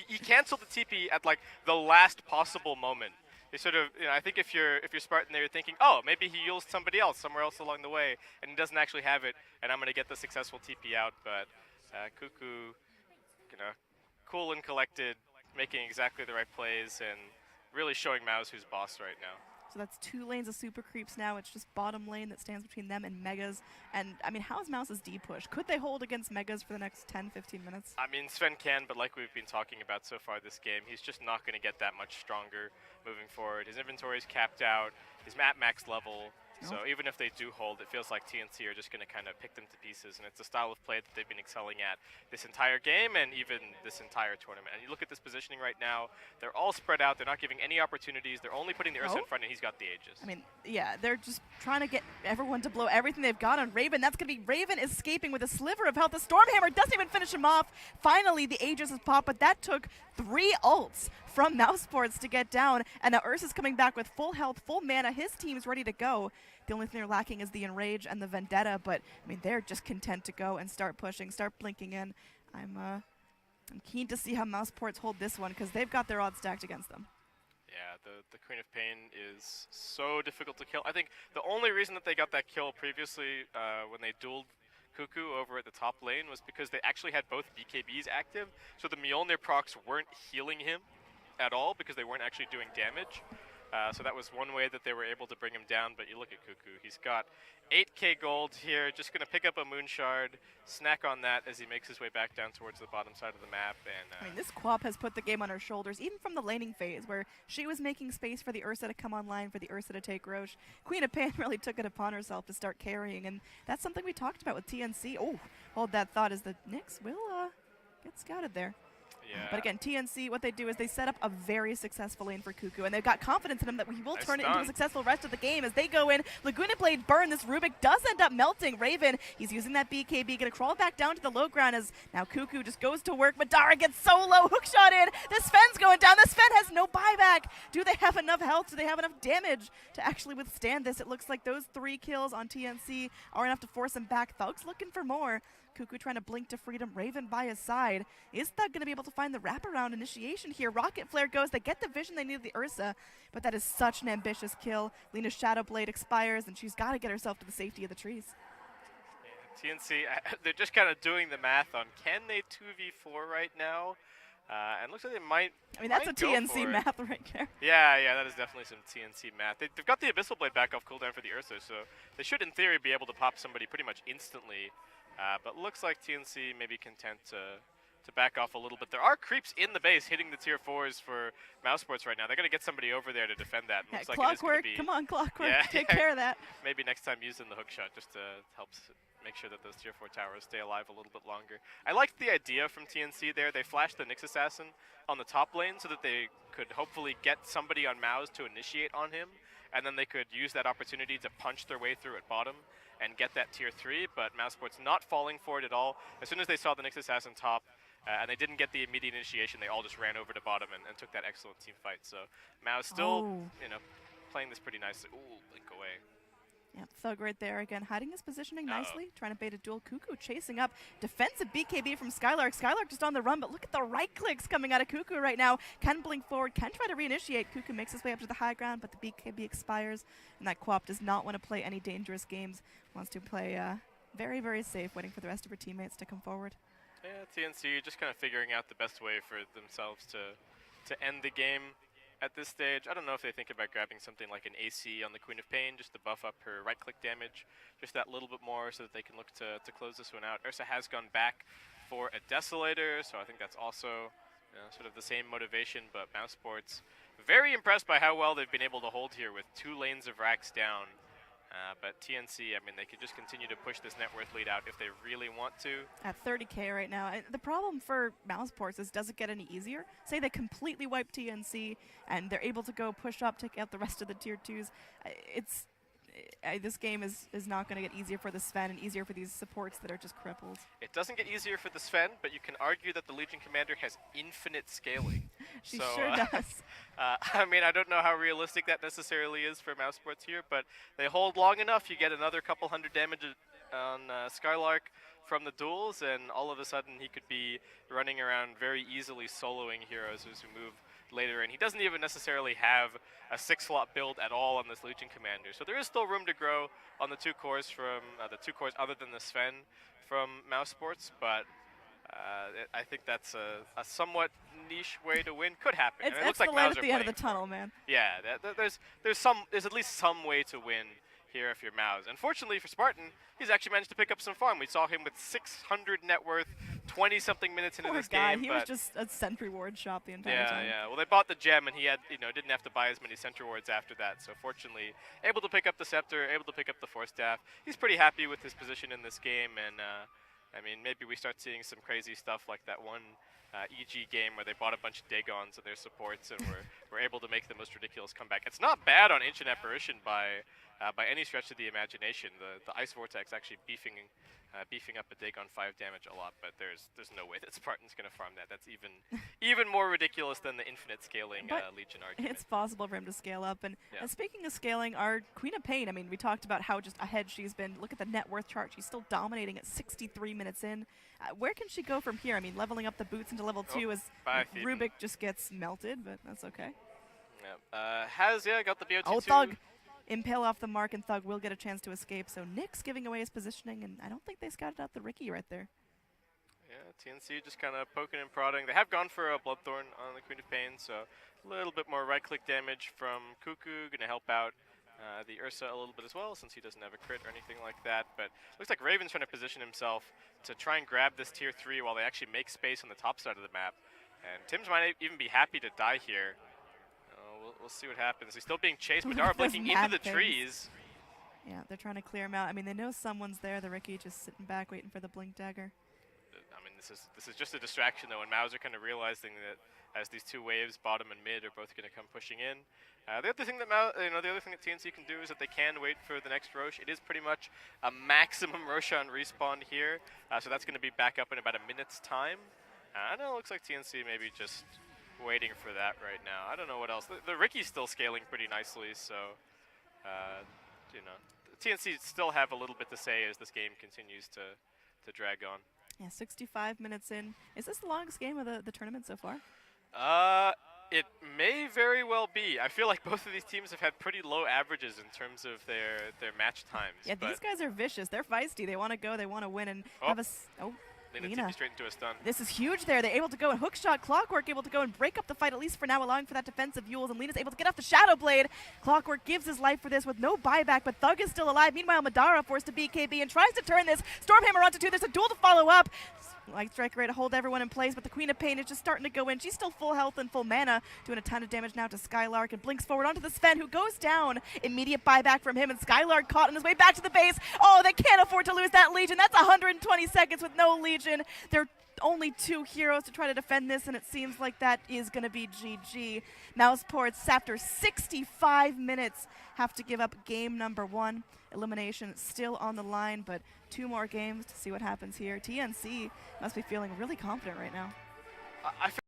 Speaker 1: he canceled the TP at like the last possible moment. He sort of, I think if you're Spartan there, you're thinking, oh, maybe he used somebody else somewhere else along the way, and he doesn't actually have it, and I'm going to get the successful TP out. But Cuckoo, cool and collected, making exactly the right plays, and really showing Mouse who's boss right now.
Speaker 2: So that's 2 lanes of super creeps now. It's just bottom lane that stands between them and Megas. And, I mean, how is Mouse's D push? Could they hold against Megas for the next 10, 15 minutes?
Speaker 1: I mean, Sven can, but like we've been talking about so far this game, he's just not going to get that much stronger moving forward. His inventory is capped out. He's at max level. So even if they do hold, it feels like TNC are just going to kind of pick them to pieces, and it's a style of play that they've been excelling at this entire game and even this entire tournament. And you look at this positioning right now, they're all spread out. They're not giving any opportunities. They're only putting the Ursa in front, and he's got the Aegis.
Speaker 2: I mean, yeah, they're just trying to get everyone to blow everything they've got on Raven. That's going to be Raven escaping with a sliver of health. The Stormhammer doesn't even finish him off. Finally, the Aegis is popped, but that took 3 ults from mousesports to get down, and now Ursa's coming back with full health, full mana. His team's ready to go. The only thing they're lacking is the Enrage and the Vendetta, but I mean, they're just content to go and start pushing, start blinking in. I'm keen to see how mousesports hold this one because they've got their odds stacked against them.
Speaker 1: Yeah, the Queen of Pain is so difficult to kill. I think the only reason that they got that kill previously when they dueled Cuckoo over at the top lane was because they actually had both BKBs active, so the Mjolnir procs weren't healing him at all because they weren't actually doing damage. So that was one way that they were able to bring him down, but you look at Cuckoo. He's got 8k gold here, just going to pick up a Moon Shard, snack on that as he makes his way back down towards the bottom side of the map. And
Speaker 2: I mean, this Quap has put the game on her shoulders, even from the laning phase, where she was making space for the Ursa to come online, for the Ursa to take Roche. Queen of Pain really took it upon herself to start carrying, and that's something we talked about with TNC. Oh, hold that thought as the Nyx will get scouted there.
Speaker 1: Yeah.
Speaker 2: But again, TNC, what they do is they set up a very successful lane for Cuckoo, and they've got confidence in him that he will turn it into a successful rest of the game as they go in. Laguna Blade burn. This Rubik does end up melting. Raven, he's using that BKB, going to crawl back down to the low ground as now Cuckoo just goes to work. Madara gets solo, hookshot in. The Sven's going down. The Sven has no buyback. Do they have enough health? Do they have enough damage to actually withstand this? It looks like those 3 kills on TNC are enough to force him back. Thug's looking for more. Cuckoo trying to blink to freedom. Raven by his side. Is Thug going to be able to find the wraparound initiation here? Rocket Flare goes. They get the vision they need of the Ursa, but that is such an ambitious kill. Lina's Shadow Blade expires, and she's got to get herself to the safety of the trees.
Speaker 1: Yeah, TNC, they're just kind of doing the math on can they 2v4 right now? And looks like they might.
Speaker 2: I mean, that's a TNC math right there.
Speaker 1: Yeah, that is definitely some TNC math. They've got the Abyssal Blade back off cooldown for the Ursa, so they should, in theory, be able to pop somebody pretty much instantly. But looks like TNC may be content to back off a little bit. There are creeps in the base hitting the tier 4s for mousesports right now. They're going to get somebody over there to defend that.
Speaker 2: Yeah,
Speaker 1: looks like
Speaker 2: Clockwork,
Speaker 1: it is
Speaker 2: come on, Clockwork,
Speaker 1: yeah,
Speaker 2: take care of that.
Speaker 1: Maybe next time using the hookshot just to help make sure that those tier 4 towers stay alive a little bit longer. I liked the idea from TNC there. They flashed the Nyx Assassin on the top lane so that they could hopefully get somebody on Mouse to initiate on him, and then they could use that opportunity to punch their way through at bottom and get that tier 3, but mousesports not falling for it at all. As soon as they saw the Nyx Assassin top, and they didn't get the immediate initiation, they all just ran over to bottom and took that excellent team fight. So Mouse still, playing this pretty nicely. Ooh, blink away.
Speaker 2: Yeah, Thug right there again, hiding his positioning nicely, trying to bait a duel. Cuckoo chasing up, defensive BKB from Skylark. Skylark just on the run, but look at the right clicks coming out of Cuckoo right now. Can blink forward, can try to reinitiate. Cuckoo makes his way up to the high ground, but the BKB expires, and that Quap does not want to play any dangerous games. Wants to play very, very safe, waiting for the rest of her teammates to come forward.
Speaker 1: Yeah, TNC just kind of figuring out the best way for themselves to end the game at this stage. I don't know if they think about grabbing something like an AC on the Queen of Pain just to buff up her right-click damage, just that little bit more so that they can look to close this one out. Ursa has gone back for a Desolator, so I think that's also sort of the same motivation, but mousesports very impressed by how well they've been able to hold here with 2 lanes of racks down. But TNC, I mean, they could just continue to push this net worth lead out if they really want to.
Speaker 2: At 30K right now. The problem for mousesports is, does it get any easier? Say they completely wipe TNC and they're able to go push up, take out the rest of the tier 2s. This game is not going to get easier for the Sven and easier for these supports that are just crippled.
Speaker 1: It doesn't get easier for the Sven, but you can argue that the Legion Commander has infinite scaling.
Speaker 2: She sure does.
Speaker 1: I mean, I don't know how realistic that necessarily is for mousesports here, but they hold long enough. You get another couple hundred damage on Skylark from the duels, and all of a sudden he could be running around very easily soloing heroes who move later, and he doesn't even necessarily have a 6-slot build at all on this Legion Commander. So there is still room to grow on the 2 cores from the 2 cores other than the Sven from mousesports, but I think that's a somewhat niche way to win. Could happen.
Speaker 2: It's
Speaker 1: it looks
Speaker 2: the
Speaker 1: like
Speaker 2: light
Speaker 1: Mouse
Speaker 2: at
Speaker 1: are
Speaker 2: the end of
Speaker 1: playing
Speaker 2: the tunnel, man.
Speaker 1: Yeah, there's at least some way to win here if you're Mouse. Unfortunately for Spartan, he's actually managed to pick up some farm. We saw him with 600 net worth, 20-something minutes into
Speaker 2: Poor
Speaker 1: this
Speaker 2: guy.
Speaker 1: game.
Speaker 2: He was just a sentry ward shop the entire time.
Speaker 1: Yeah. Well, they bought the gem, and he had, didn't have to buy as many sentry wards after that. So fortunately, able to pick up the scepter, able to pick up the force staff. He's pretty happy with his position in this game, and I mean, maybe we start seeing some crazy stuff like that one EG game where they bought a bunch of Dagons and their supports and were able to make the most ridiculous comeback. It's not bad on Ancient Apparition by any stretch of the imagination. The Ice Vortex actually beefing up a Dagon 5 damage a lot, but there's no way that Spartan's going to farm that. That's even more ridiculous than the infinite scaling Legion argument.
Speaker 2: It's possible for him to scale up. And speaking of scaling, our Queen of Pain, I mean, we talked about how just ahead she's been. Look at the net worth chart. She's still dominating at 63 minutes in. Where can she go from here? I mean, leveling up the boots into level 2 as Rubik just gets melted, but that's okay.
Speaker 1: Yeah, got the BOT2.
Speaker 2: Oh, Thug! Impale off the mark, and Thug will get a chance to escape. So Nick's giving away his positioning, and I don't think they scouted out the Ricky right there.
Speaker 1: Yeah, TNC just kind of poking and prodding. They have gone for a Bloodthorn on the Queen of Pain, so a little bit more right-click damage from Cuckoo, going to help out the Ursa a little bit as well, since he doesn't have a crit or anything like that. But looks like Raven's trying to position himself to try and grab this tier 3 while they actually make space on the top side of the map. And Tim's might even be happy to die here. We'll see what happens. He's still being chased. Madara blinking into the trees.
Speaker 2: Yeah, they're trying to clear him out. I mean, they know someone's there. The Ricky just sitting back waiting for the blink dagger.
Speaker 1: I mean, this is just a distraction, though, and Maus are kind of realizing that as these 2 waves, bottom and mid, are both going to come pushing in. The other thing that TNC can do is that they can wait for the next Rosh. It is pretty much a maximum Roshan respawn here, so that's going to be back up in about a minute's time. I know it looks like TNC maybe just waiting for that right now. I don't know what else. The Ricky's still scaling pretty nicely, so TNC still have a little bit to say as this game continues to drag on.
Speaker 2: Yeah, 65 minutes in. Is this the longest game of the tournament so far?
Speaker 1: It may very well be. I feel like both of these teams have had pretty low averages in terms of their match times.
Speaker 2: Yeah, these guys are vicious. They're feisty. They want to go. They want to win and have a. Lena
Speaker 1: straight into a stun.
Speaker 2: This is huge there. They're able to go and hookshot. Clockwork able to go and break up the fight, at least for now, allowing for that defensive Yules. And Lena's able to get off the Shadow Blade. Clockwork gives his life for this with no buyback, but Thug is still alive. Meanwhile, Madara forced to BKB and tries to turn this. Stormhammer onto 2. There's a duel to follow up. Light Striker ready to hold everyone in place, but the Queen of Pain is just starting to go in. She's still full health and full mana, doing a ton of damage now to Skylark, and blinks forward onto the Sven, who goes down. Immediate buyback from him, and Skylark caught on his way back to the base. Oh, they can't afford to lose that Legion. That's 120 seconds with no Legion. They're only 2 heroes to try to defend this, and it seems like that is going to be GG. mousesports, after 65 minutes, have to give up game number 1. Elimination still on the line, but 2 more games to see what happens here. TNC must be feeling really confident right now.
Speaker 1: I